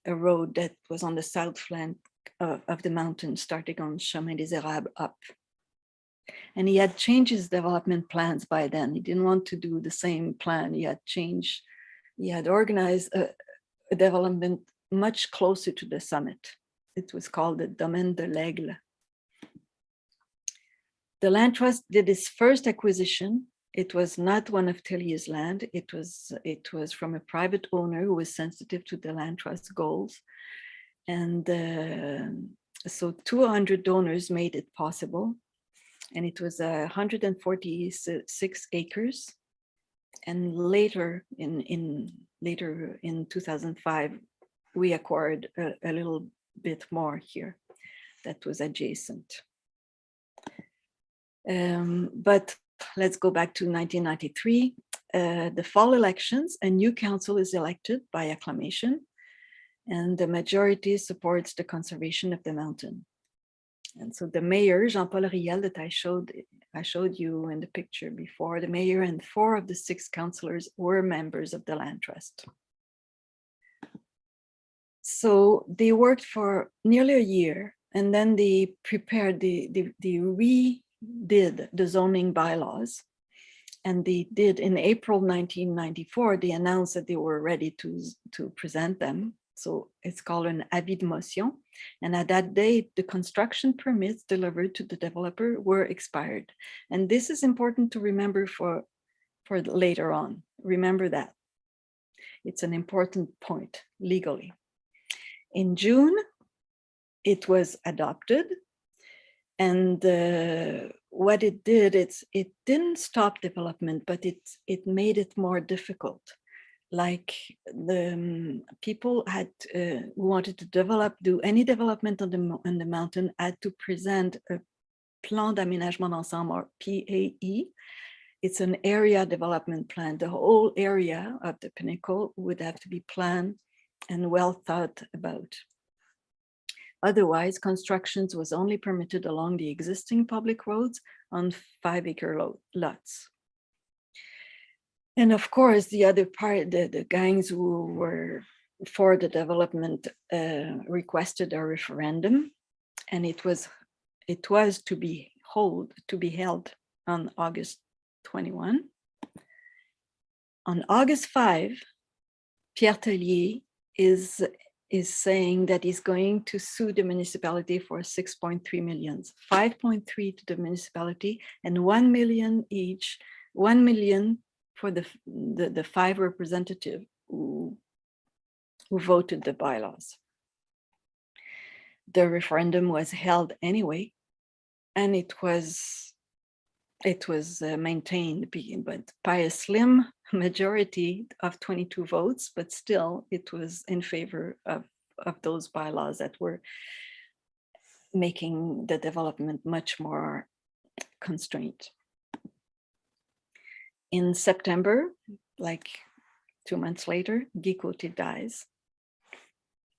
a road that was on the south flank of the mountain, starting on Chemin des Érables up. And he had changed his development plans by then. He didn't want to do the same plan. He had organized a development much closer to the summit. It was called the Domaine de l'Aigle. The land trust did its first acquisition. It was not one of Tellier's land. It was from a private owner who was sensitive to the land trust goals. And so 200 donors made it possible. And it was 146 acres. And later in 2005, we acquired a little bit more here that was adjacent. But let's go back to 1993. The fall elections, a new council is elected by acclamation, and the majority supports the conservation of the mountain. And so the mayor, Jean-Paul Riel, that I showed you in the picture before, the mayor and 4 of the 6 councillors were members of the land trust. So they worked for nearly a year, and then they prepared, they redid the zoning bylaws. And they did in April 1994, they announced that they were ready to present them. So it's called an avis de motion. And at that date, the construction permits delivered to the developer were expired. And this is important to remember for later on. Remember that. It's an important point legally. In June, it was adopted. And what it did, it didn't stop development, but it made it more difficult. Like the people had who wanted to do any development on the mountain had to present a plan d'aménagement d'ensemble, or PAE. It's an area development plan. The whole area of the Pinnacle would have to be planned and well thought about. Otherwise, constructions was only permitted along the existing public roads on 5-acre lots. And of course, the other part, the gangs who were for the development requested a referendum, and it was to be held on August 21. On August 5, Pierre Tellier is saying that he's going to sue the municipality for 6.3 million, 5.3 to the municipality and 1 million each, 1 million for the 5 representatives who voted the bylaws. The referendum was held anyway, and it was maintained, but by a slim majority of 22 votes, but still it was in favor of those bylaws that were making the development much more constrained. In September, like 2 months later, Guy Côté dies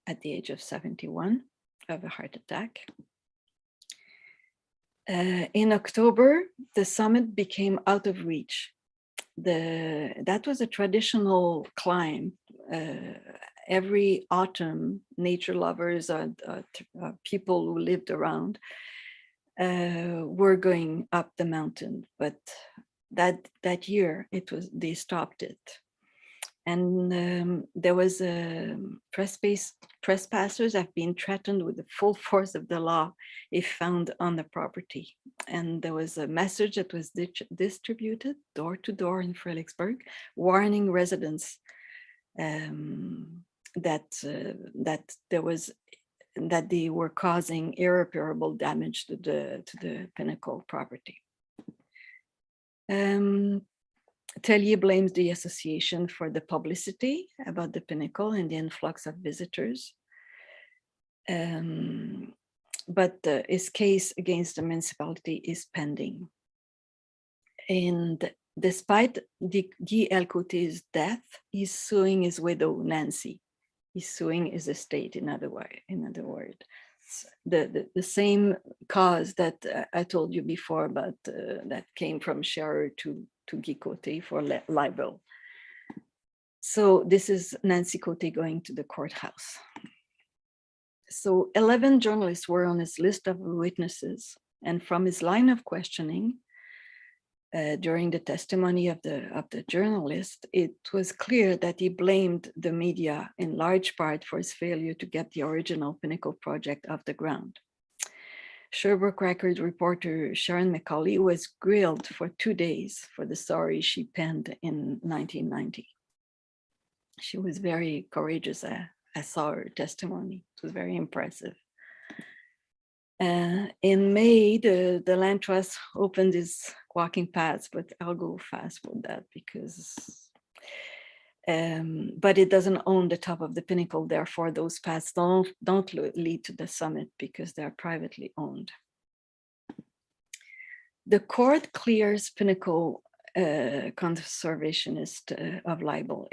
at the age of 71 of a heart attack. In October, the summit became out of reach. That was a traditional climb. Every autumn, nature lovers, people who lived around were going up the mountain, but that year they stopped it. And there was trespassers have been threatened with the full force of the law if found on the property. And there was a message that was distributed door to door in Fredericksburg, warning residents that they were causing irreparable damage to the Pinnacle property. Tellier blames the association for the publicity about the Pinnacle and the influx of visitors. But his case against the municipality is pending. And despite Guy L. Côté's death, he's suing his widow, Nancy. He's suing his estate, in other words. The same cause that I told you before about that came from Scherer to Guy Côté for libel. So this is Nancy Côté going to the courthouse. So 11 journalists were on his list of witnesses, and from his line of questioning during the testimony of the journalist, it was clear that he blamed the media in large part for his failure to get the original Pinnacle project off the ground. Sherbrooke Record reporter Sharon McCauley was grilled for 2 days for the story she penned in 1990. She was very courageous. I saw her testimony. It was very impressive. In May, the Land Trust opened its walking paths, but I'll go fast with that because, but it doesn't own the top of the Pinnacle. Therefore, those paths don't lead to the summit because they're privately owned. The court clears Pinnacle conservationist of libel.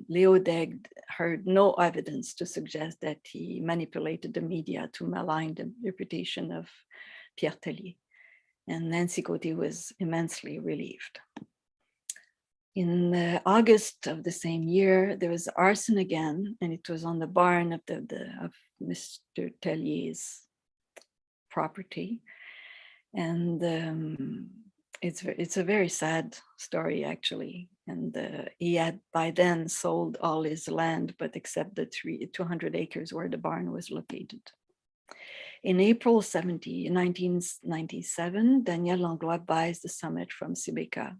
Leo Degg heard no evidence to suggest that he manipulated the media to malign the reputation of Pierre Tellier. And Nancy Côté was immensely relieved. In August of the same year, there was arson again, and it was on the barn of Mr. Tellier's property. And it's a very sad story, actually. And he had by then sold all his land, but except the 200 acres where the barn was located. In April 1997, Danielle Langlois buys the summit from Sibeka.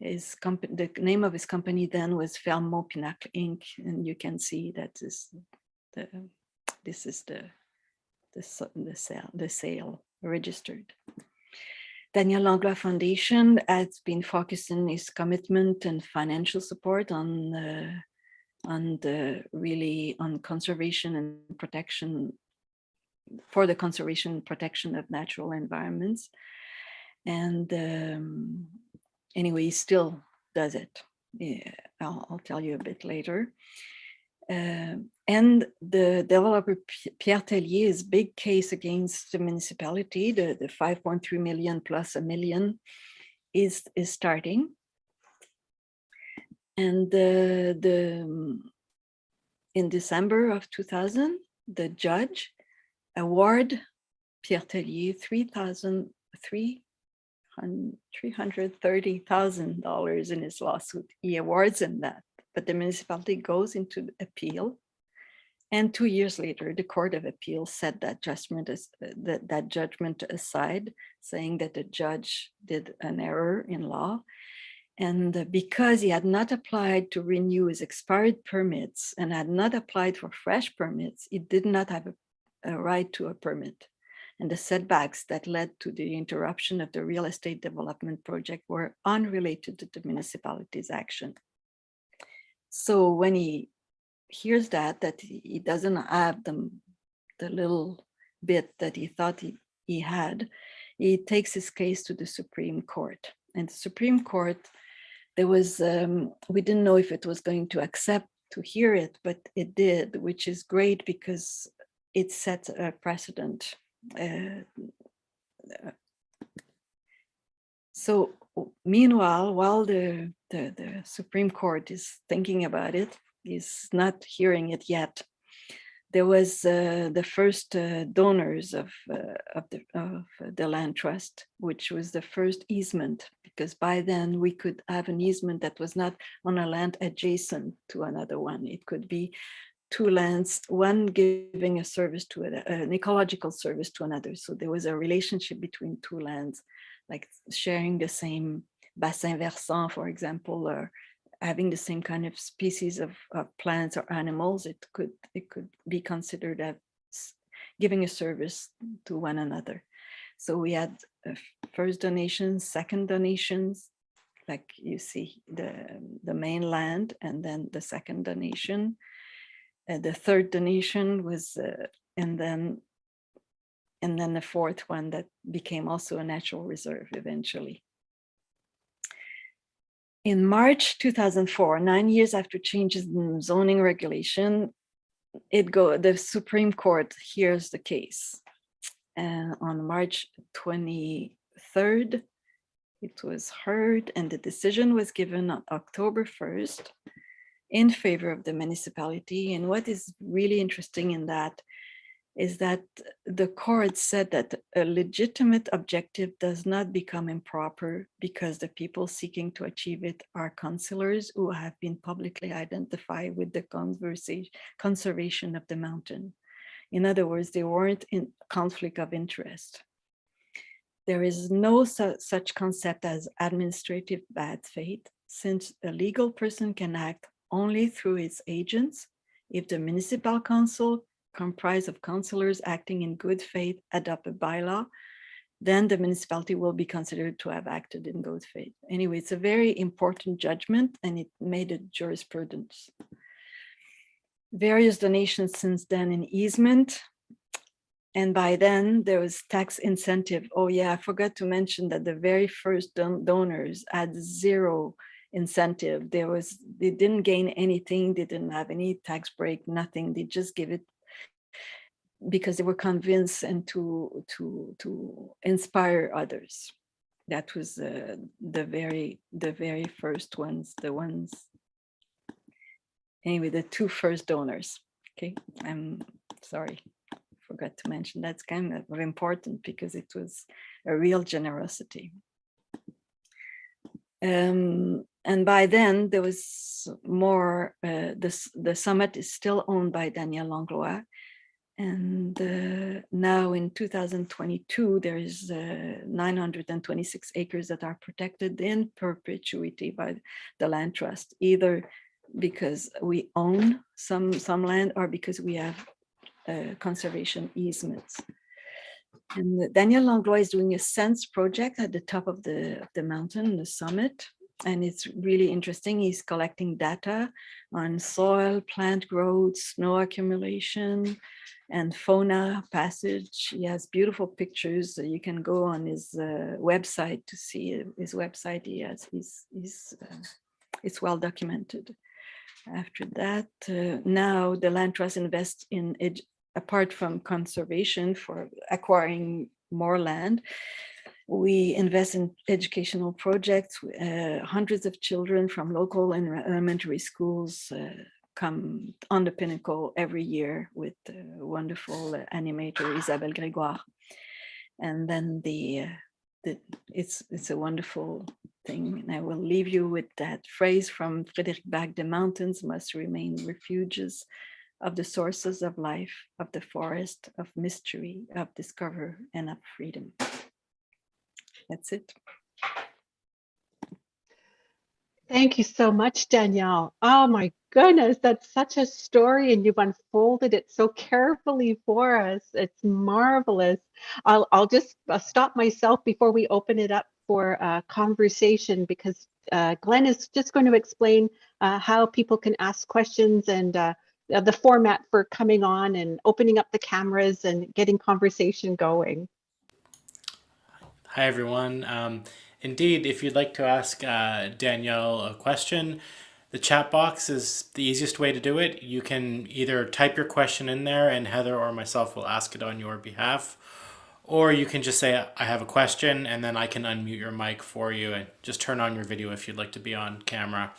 The name of his company then was Fermont Pinnacle Inc. And you can see that this is the sale registered. Danielle Dansereau Foundation has been focusing its commitment and financial support on conservation and protection, for the conservation and protection of natural environments. And anyway, he still does it. Yeah, I'll tell you a bit later. And the developer Pierre Tellier's big case against the municipality, the 5.3 million plus $1 million, is starting. And in December of 2000, the judge awarded Pierre Tellier $330,000 in his lawsuit. He awards him that, but the municipality goes into appeal. And 2 years later, the Court of Appeal set that judgment aside, saying that the judge did an error in law. And because he had not applied to renew his expired permits and had not applied for fresh permits, he did not have a right to a permit. And the setbacks that led to the interruption of the real estate development project were unrelated to the municipality's action. So when he hears that he doesn't have the little bit that he thought he had, he takes his case to the Supreme Court. And the Supreme Court, there was, we didn't know if it was going to accept to hear it, but it did, which is great because it sets a precedent. So meanwhile, while the Supreme Court is thinking about it, is not hearing it yet, there was the first donors of the land trust, which was the first easement, because by then we could have an easement that was not on a land adjacent to another one. It could be two lands, one giving a service to an ecological service to another. So there was a relationship between two lands, like sharing the same bassin versant, for example, or having the same kind of species of plants or animals. It could be considered as giving a service to one another. So we had first donations, second donations, like you see the main land, and then the second donation. The third donation was, and then the fourth one that became also a natural reserve eventually. In March 2004, 9 years after changes in zoning regulation, the Supreme Court hears the case. And on March 23rd, it was heard, and the decision was given on October 1st in favor of the municipality. And what is really interesting in that is that the court said that a legitimate objective does not become improper because the people seeking to achieve it are councillors who have been publicly identified with the conservation of the mountain. In other words, they weren't in conflict of interest. There is no such concept as administrative bad faith, since a legal person can act only through its agents if the municipal council, comprised of councillors acting in good faith, adopt a bylaw, then the municipality will be considered to have acted in good faith. Anyway, it's a very important judgment, and it made a jurisprudence. Various donations since then in easement. And by then there was tax incentive. Oh yeah, I forgot to mention that the very first donors had zero incentive. They didn't gain anything. They didn't have any tax break, nothing. They just give it because they were convinced and to inspire others. That was the very first ones, anyway, the two first donors. Okay, I'm sorry, forgot to mention that's kind of important because it was a real generosity. And by then there was more, the summit is still owned by Danielle Dansereau. And now in 2022, there is 926 acres that are protected in perpetuity by the land trust, either because we own some land or because we have conservation easements. And Danielle Langlois is doing a sense project at the top of the mountain, the summit. And it's really interesting. He's collecting data on soil, plant growth, snow accumulation, and fauna passage. He has beautiful pictures. You can go on his website to see his website. It's well documented. After that, now the Land Trust invests in it, apart from conservation for acquiring more land. We invest in educational projects. Hundreds of children from local and elementary schools come on the Pinnacle every year with wonderful animator Isabelle Grégoire. And then it's a wonderful thing. And I will leave you with that phrase from Frédéric Bach: the mountains must remain refuges of the sources of life, of the forest, of mystery, of discovery, and of freedom. That's it. Thank you so much, Danielle. Oh my goodness, that's such a story, and you've unfolded it so carefully for us. It's marvelous. I'll just stop myself before we open it up for conversation, because Glenn is just going to explain how people can ask questions and the format for coming on and opening up the cameras and getting conversation going. Hi, everyone. Indeed, if you'd like to ask Danielle a question, the chat box is the easiest way to do it. You can either type your question in there and Heather or myself will ask it on your behalf, or you can just say, I have a question, and then I can unmute your mic for you and just turn on your video if you'd like to be on camera.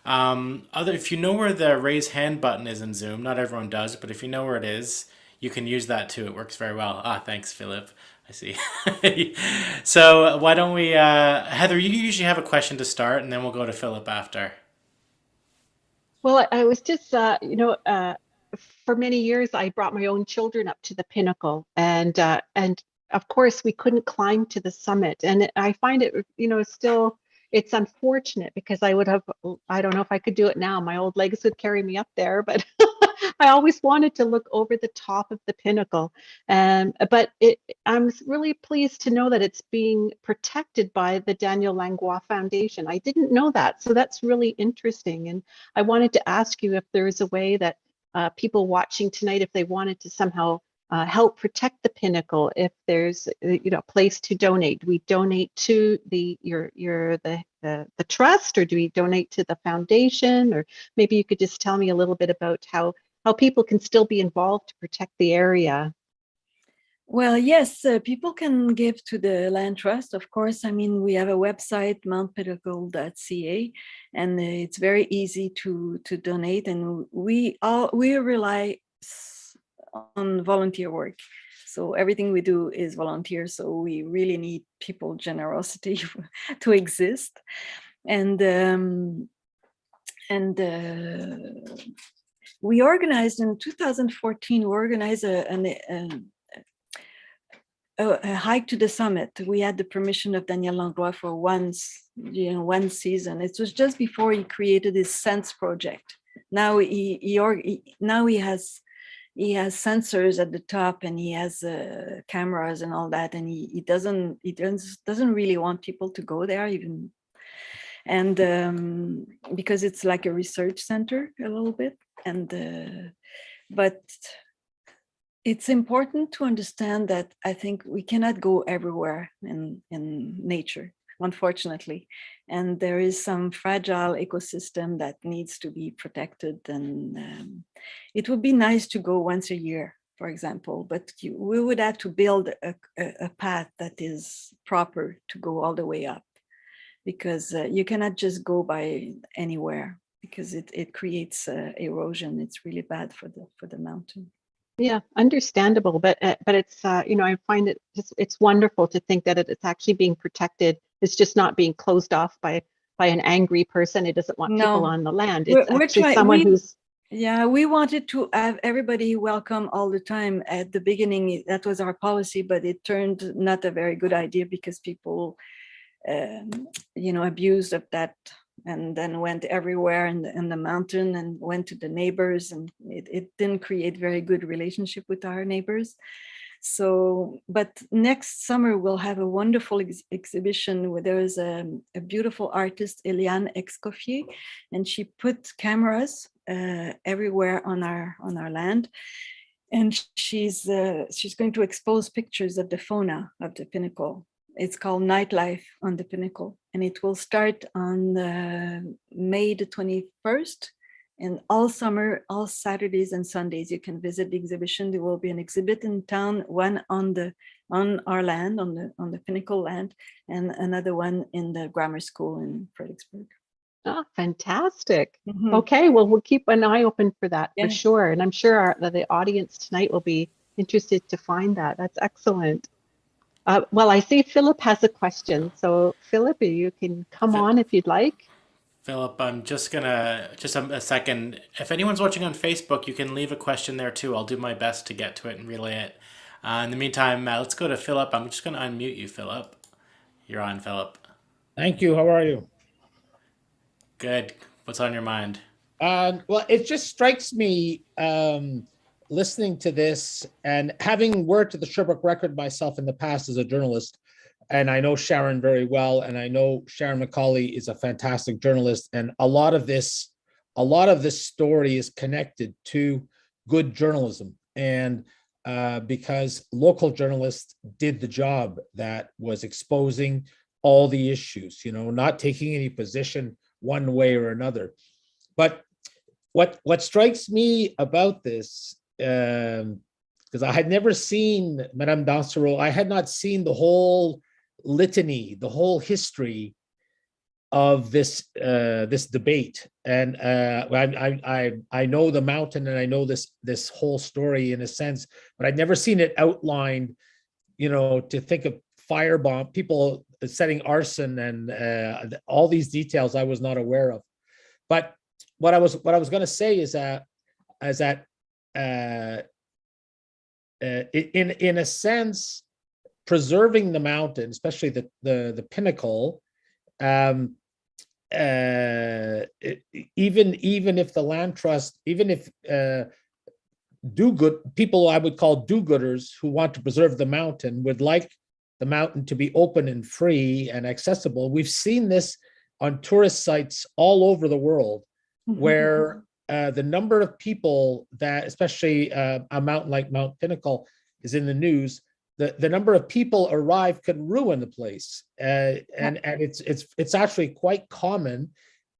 If you know where the raise hand button is in Zoom, not everyone does, but if you know where it is, you can use that too. It works very well. Thanks, Philip. I see. So why don't we, Heather, you usually have a question to start, and then we'll go to Philip after. Well, I was just, for many years, I brought my own children up to the Pinnacle, and of course, we couldn't climb to the summit. And I find it, still, it's unfortunate, because I don't know if I could do it now. My old legs would carry me up there, but I always wanted to look over the top of the Pinnacle. But I'm really pleased to know that it's being protected by the Danielle Langlois Foundation. I didn't know that, so that's really interesting. And I wanted to ask you if there's a way that people watching tonight, if they wanted to somehow help protect the Pinnacle, if there's a place to donate. Do we donate to the trust, or do we donate to the foundation? Or maybe you could just tell me a little bit about how people can still be involved to protect the area. Well, yes, people can give to the Land Trust, of course. I mean, we have a website, mountpinnacle.ca, and it's very easy to donate. And we rely on volunteer work. So everything we do is volunteer. So we really need people generosity to exist. And we organized in 2014. We organized a hike to the summit. We had the permission of Danielle Langlois for one season. It was just before he created his Sense project. Now he has sensors at the top, and he has cameras and all that, and he doesn't really want people to go there even, and because it's like a research center a little bit, and but it's important to understand that I think we cannot go everywhere in nature, unfortunately, and there is some fragile ecosystem that needs to be protected, and it would be nice to go once a year, for example, but we would have to build a path that is proper to go all the way up, because you cannot just go by anywhere, because it creates erosion. It's really bad for the mountain. Yeah, understandable, but it's I find it's wonderful to think that it's actually being protected. It's just not being closed off by an angry person who doesn't want people on the land. It's actually someone who's. Yeah, we wanted to have everybody welcome all the time. At the beginning, that was our policy, but it turned not a very good idea, because people, abused of that, and then went everywhere in the mountain and went to the neighbors, and it didn't create very good relationship with our neighbors. So, but next summer we'll have a wonderful exhibition where there is a beautiful artist, Eliane Escoffier, and she put cameras everywhere on our land, and she's going to expose pictures of the fauna of the Pinnacle. It's called Nightlife on the Pinnacle, and it will start on May the 21st. And all summer, all Saturdays and Sundays, you can visit the exhibition. There will be an exhibit in town, one on our land, on the Pinnacle land, and another one in the grammar school in Fredericksburg. Oh, fantastic. Mhm. Okay, well, we'll keep an eye open for that Yeah. for sure. And I'm sure the audience tonight will be interested to find that. That's excellent. Well, I see Philip has a question. So Philip, you can come on if you'd like. Philip, I'm just gonna, just a second. If anyone's watching on Facebook, you can leave a question there too. I'll do my best to get to it and relay it. In the meantime, let's go to Philip. I'm just gonna unmute you, Philip. You're on, Philip. Thank you. How are you? Good. What's on your mind? Well, it just strikes me listening to this and having worked at the Sherbrooke Record myself in the past as a journalist, and I know Sharon very well, and I know Sharon McCauley is a fantastic journalist, and a lot of this story is connected to good journalism, and because local journalists did the job that was exposing all the issues, not taking any position one way or another. But what strikes me about this, because I had never seen Madame Dansereau, I had not seen the whole litany, the whole history of this debate, and I know the mountain, and I know this whole story in a sense, but I'd never seen it outlined. To think of firebomb, people setting arson, and all these details I was not aware of. But what I was going to say is that in a sense, preserving the mountain, especially the Pinnacle, even if the land trust, even if people I would call do-gooders who want to preserve the mountain would like the mountain to be open and free and accessible. We've seen this on tourist sites all over the world, where the number of people that, especially a mountain like Mount Pinnacle is in the news, the number of people arrive can ruin the place, and it's actually quite common,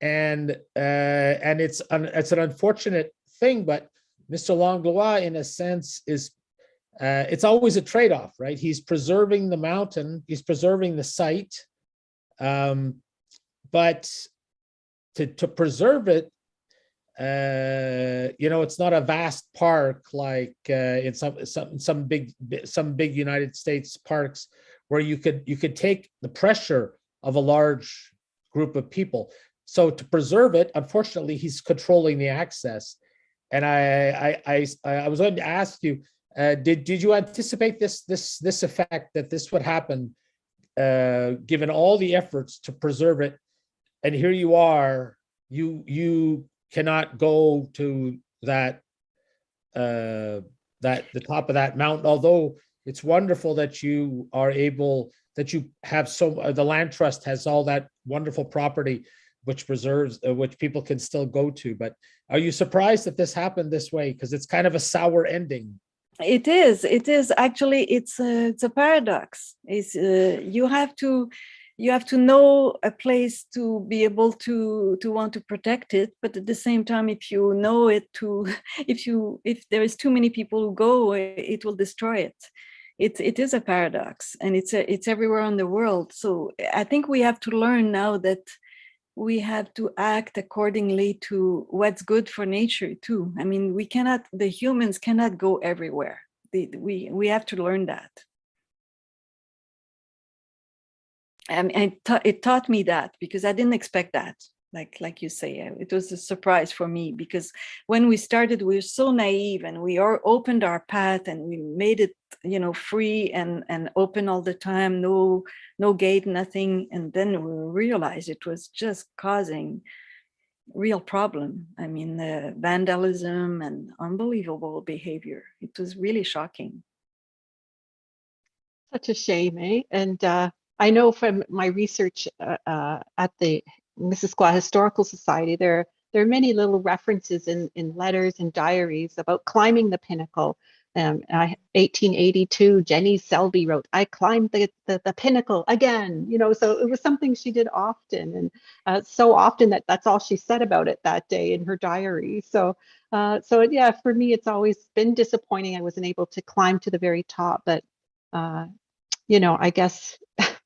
and it's an unfortunate thing. But Mr. Langlois, in a sense, is it's always a trade-off, right? He's preserving the mountain, he's preserving the site, but to preserve it, it's not a vast park like in some big United States parks where you could take the pressure of a large group of people. So to preserve it, unfortunately, he's controlling the access. And I was going to ask you, did you anticipate this effect, that this would happen, given all the efforts to preserve it? And here you are, you cannot go to the top of that mountain, although it's wonderful that you are able, that you have the land trust has all that wonderful property which preserves, which people can still go to. But are you surprised that this happened this way? Because it's kind of a sour ending. It is actually, it's a paradox. It's you have to know a place to be able to want to protect it, but at the same time, if you know it if there is too many people who go, it will destroy it. It is a paradox, and it's everywhere in the world. So I think we have to learn now that we have to act accordingly to what's good for nature too. I mean, the humans cannot go everywhere. We have to learn that. And it taught me that, because I didn't expect that. Like you say, it was a surprise for me, because when we started, we were so naive, and we opened our path, and we made it, free and open all the time, no gate, nothing. And then we realized it was just causing real problem. I mean, vandalism and unbelievable behavior. It was really shocking. Such a shame, eh? And I know from my research at the Missisquoi Historical Society, there are many little references in letters and diaries about climbing the pinnacle. 1882, Jenny Selby wrote, "I climbed the pinnacle again." You know, so it was something she did often, and so often that that's all she said about it that day in her diary. So yeah, for me, it's always been disappointing I wasn't able to climb to the very top, but. Uh, you know, I guess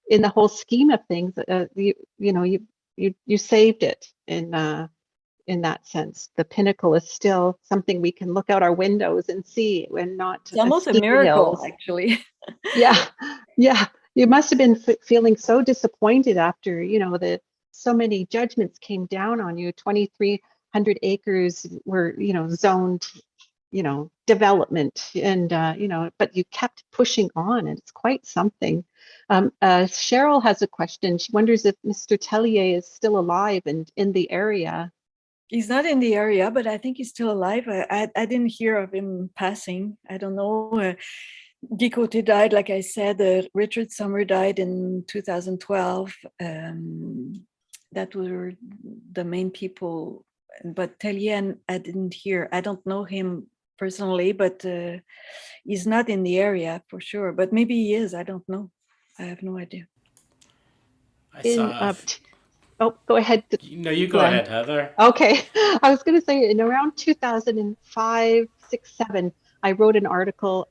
in the whole scheme of things, you saved it in that sense. The pinnacle is still something we can look out our windows and see, and not It's almost a ski miracle, hills. actually. Yeah, yeah. You must have been feeling so disappointed after, you know, the so many judgments came down on you. 2,300 acres were, you know, zoned, you know, development, and you know, but you kept pushing on, and it's quite something. Cheryl has a question. She wonders if Mr. Tellier is still alive and in the area. He's not in the area, but I think he's still alive. I didn't hear of him passing. I don't know. Guy Côté died, like I said. Richard Sommer died in 2012. That were the main people. But Tellier, I didn't hear. I don't know him personally, but he's not in the area for sure. But maybe he is. I don't know. I have no idea. Oh, go ahead. No, you go ahead, Heather. Okay. I was going to say in around 2005, 6, 7, I wrote an article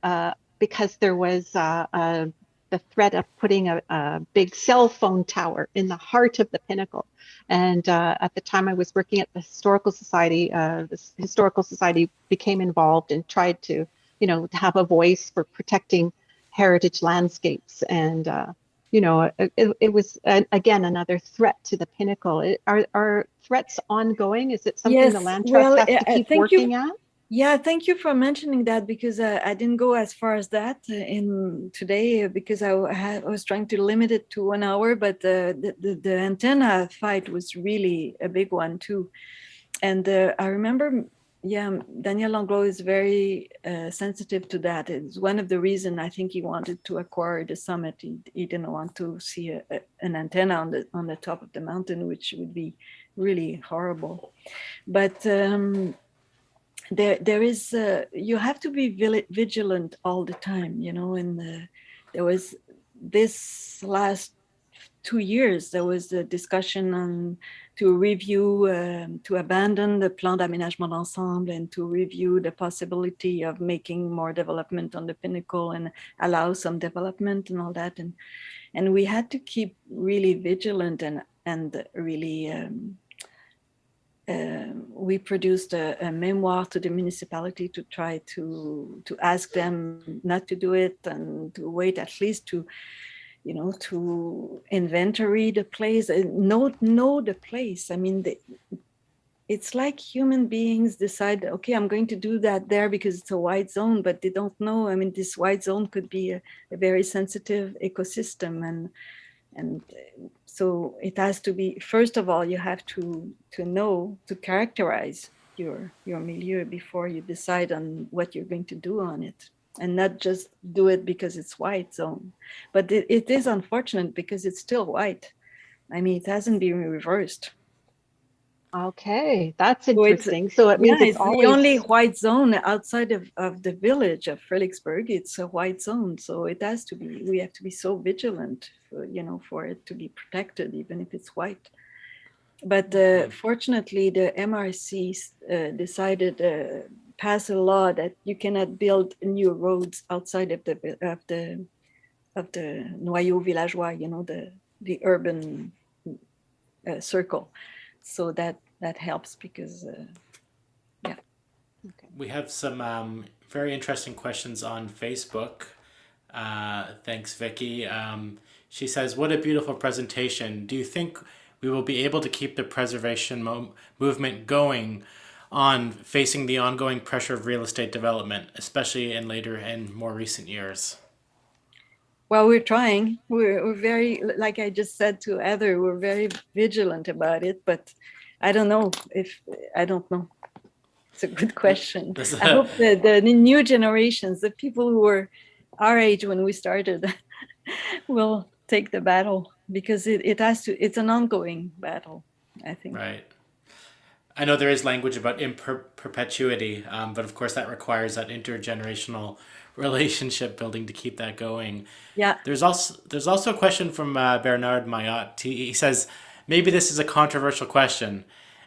because there was the threat of putting a big cell phone tower in the heart of the pinnacle. And at the time I was working at the Historical Society, the Historical Society became involved and tried to, you know, have a voice for protecting heritage landscapes. And you know, it was again another threat to the pinnacle. Are threats ongoing? Is it something the Land Trust has to keep working at? Yeah, thank you for mentioning that, because I didn't go as far as that in today, because I was trying to limit it to 1 hour, but the antenna fight was really a big one too. And I remember, yeah, Daniel Langlois is very sensitive to that. It's one of the reasons I think he wanted to acquire the summit. He didn't want to see an antenna on the top of the mountain, which would be really horrible. But there is you have to be vigilant all the time, you know. And there was this last 2 years, there was a discussion on to review, to abandon the plan d'aménagement d'ensemble and to review the possibility of making more development on the pinnacle and allow some development and all that. And we had to keep really vigilant and really, we produced a memoir to the municipality to try to ask them not to do it and to wait at least to, you know, to inventory the place and know the place. I mean, it's like human beings decide, okay, I'm going to do that there because it's a white zone, but they don't know. I mean, this white zone could be a very sensitive ecosystem, and so it has to be, first of all, you have to know, to characterize your milieu before you decide on what you're going to do on it, and not just do it because it's white zone. But it is unfortunate because it's still white. I mean, it hasn't been reversed. Okay, that's interesting. So it means it's always the only white zone outside of the village of Fredericksburg. It's a white zone, so it has to be. We have to be so vigilant, for it to be protected, even if it's white. But fortunately, the MRC decided pass a law that you cannot build new roads outside of the noyau villageois, the urban circle. So that helps because, yeah. Okay. We have some very interesting questions on Facebook. Thanks, Vicky. She says, "What a beautiful presentation. Do you think we will be able to keep the preservation movement going on facing the ongoing pressure of real estate development, especially in later and more recent years?" Well, we're trying. We're very, like I just said to Heather, we're very vigilant about it, but I don't know. It's a good question. I hope the new generations, the people who were our age when we started, will take the battle because it has to. It's an ongoing battle, I think. Right. I know there is language about in perpetuity, but of course that requires that intergenerational relationship building to keep that going. Yeah. There's also a question from Bernard Mayotte. He says, maybe this is a controversial question,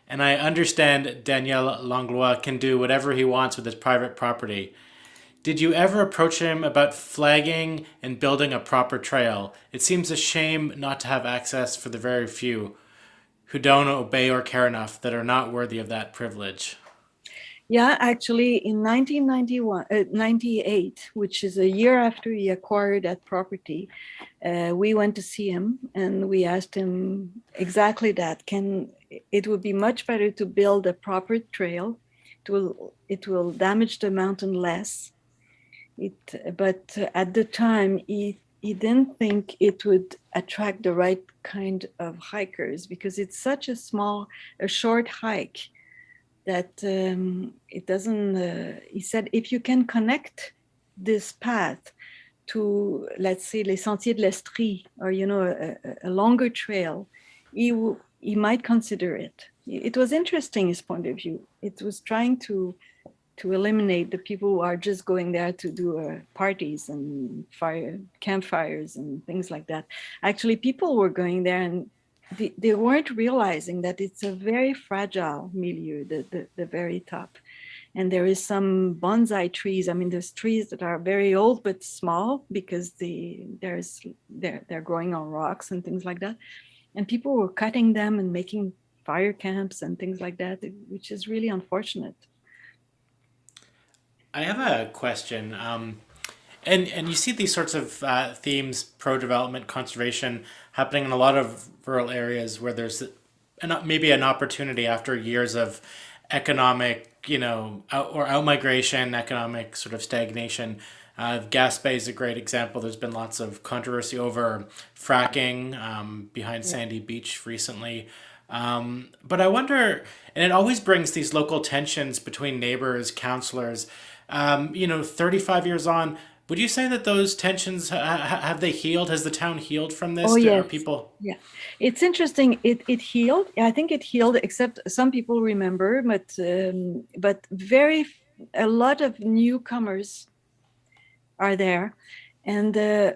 and I understand Danielle Langlois can do whatever he wants with his private property. Did you ever approach him about flagging and building a proper trail? It seems a shame not to have access for the very few who don't obey or care enough, that are not worthy of that privilege. Yeah, actually, in 1998, which is a year after he acquired that property, we went to see him and we asked him exactly that. It would be much better to build a proper trail. It will damage the mountain less. But at the time, he didn't think it would attract the right kind of hikers because it's such a short hike that it doesn't, he said, if you can connect this path to, let's say, les Sentiers de l'Estrie, or, a longer trail, he might consider it. It was interesting, his point of view. It was trying to eliminate the people who are just going there to do parties and campfires and things like that. Actually, people were going there and they weren't realizing that it's a very fragile milieu, the very top. And there is some bonsai trees. I mean, there's trees that are very old but small because they're growing on rocks and things like that. And people were cutting them and making fire camps and things like that, which is really unfortunate. I have a question. And you see these sorts of themes, pro-development, conservation, happening in a lot of rural areas where there's maybe an opportunity after years of economic, or out-migration, economic sort of stagnation. Gaspé is a great example. There's been lots of controversy over fracking behind Sandy Beach recently. But I wonder, and it always brings these local tensions between neighbors, councillors. 35 years on, would you say that those tensions, have they healed? Has the town healed from this? Oh, yes. Are people... Yeah, it's interesting. It healed. I think it healed, except some people remember, but a lot of newcomers are there. And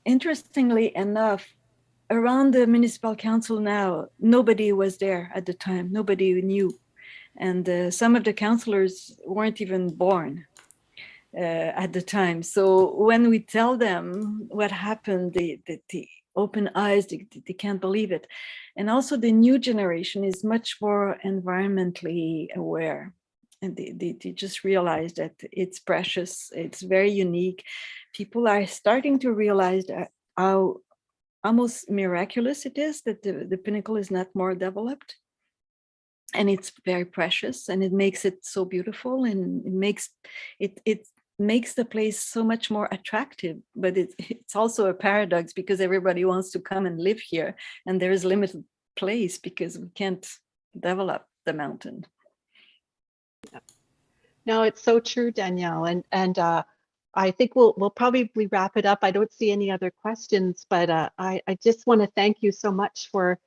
interestingly enough, around the municipal council now, nobody was there at the time. Nobody knew. And some of the councillors weren't even born at the time. So when we tell them what happened, they open eyes, they can't believe it. And also the new generation is much more environmentally aware. And they just realize that it's precious, it's very unique. People are starting to realize that how almost miraculous it is that the Pinnacle is not more developed. And it's very precious, and it makes it so beautiful, and it makes the place so much more attractive. But it's also a paradox because everybody wants to come and live here, and there is limited place because we can't develop the mountain. No, it's so true, Danielle, and I think we'll probably wrap it up. I don't see any other questions, but I just want to thank you so much for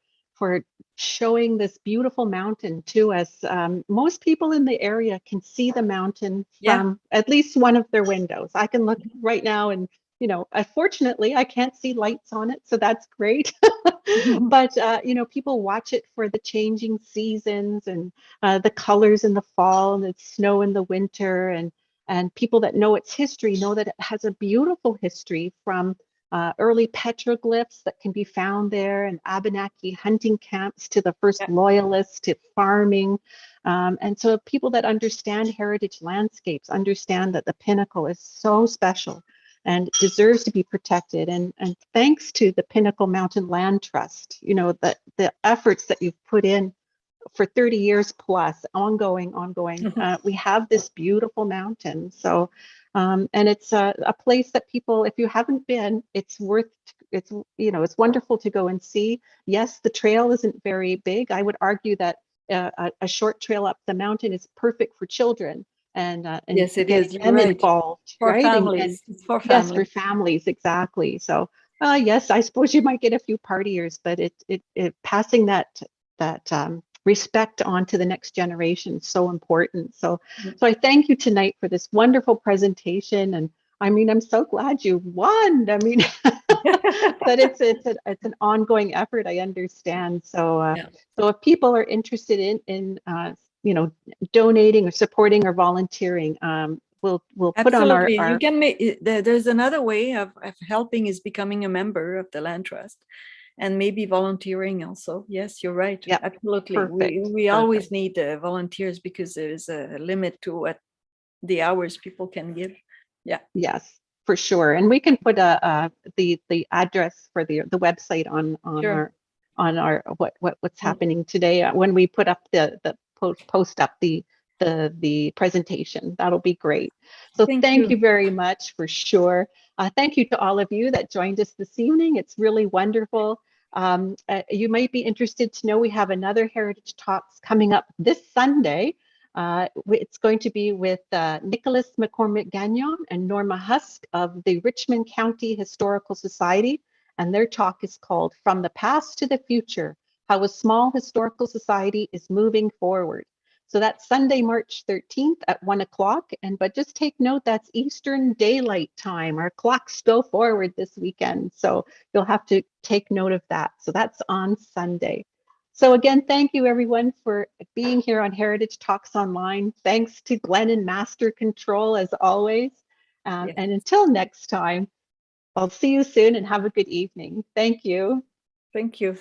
showing this beautiful mountain to us. Most people in the area can see the mountain from at least one of their windows. I can look right now and, unfortunately I can't see lights on it, so that's great. But, people watch it for the changing seasons and the colors in the fall and the snow in the winter. And people that know its history know that it has a beautiful history from early petroglyphs that can be found there, and Abenaki hunting camps to the first loyalists to farming. And so people that understand heritage landscapes understand that the Pinnacle is so special and deserves to be protected. And thanks to the Pinnacle Mountain Land Trust, the efforts that you've put in for 30 years plus, ongoing, we have this beautiful mountain. So, and it's a place that people, if you haven't been, it's wonderful to go and see. Yes, the trail isn't very big. I would argue that a short trail up the mountain is perfect for children. And yes, it is. Them right. involved, For right? families. It's for families. Yes, for families, exactly. So Yes, I suppose you might get a few partiers, but it passing that respect on to the next generation is so important. So I thank you tonight for this wonderful presentation. And I mean, I'm so glad you won. I mean, but it's an ongoing effort, I understand. So so if people are interested in donating or supporting or volunteering, we'll put on Absolutely. our You can make, there's another way of helping is becoming a member of the land trust and maybe volunteering also. Yes, you're right. Yeah, absolutely. perfect, We always need volunteers because there's a limit to what the hours people can give. Yeah. Yes, for sure. And we can put the address for the website on Sure. our what's happening today when we put up the post up the presentation. That'll be great. So thank you very much, for sure. Thank you to all of you that joined us this evening. It's really wonderful. You might be interested to know we have another Heritage Talks coming up this Sunday. It's going to be with Nicholas McCormick Gagnon and Norma Husk of the Richmond County Historical Society. And their talk is called From the Past to the Future, How a Small Historical Society is Moving Forward. So that's Sunday, March 13th at 1 o'clock. But just take note, that's Eastern Daylight Time. Our clocks go forward this weekend. So you'll have to take note of that. So that's on Sunday. So again, thank you everyone for being here on Heritage Talks Online. Thanks to Glenn and Master Control as always. And until next time, I'll see you soon and have a good evening. Thank you. Thank you.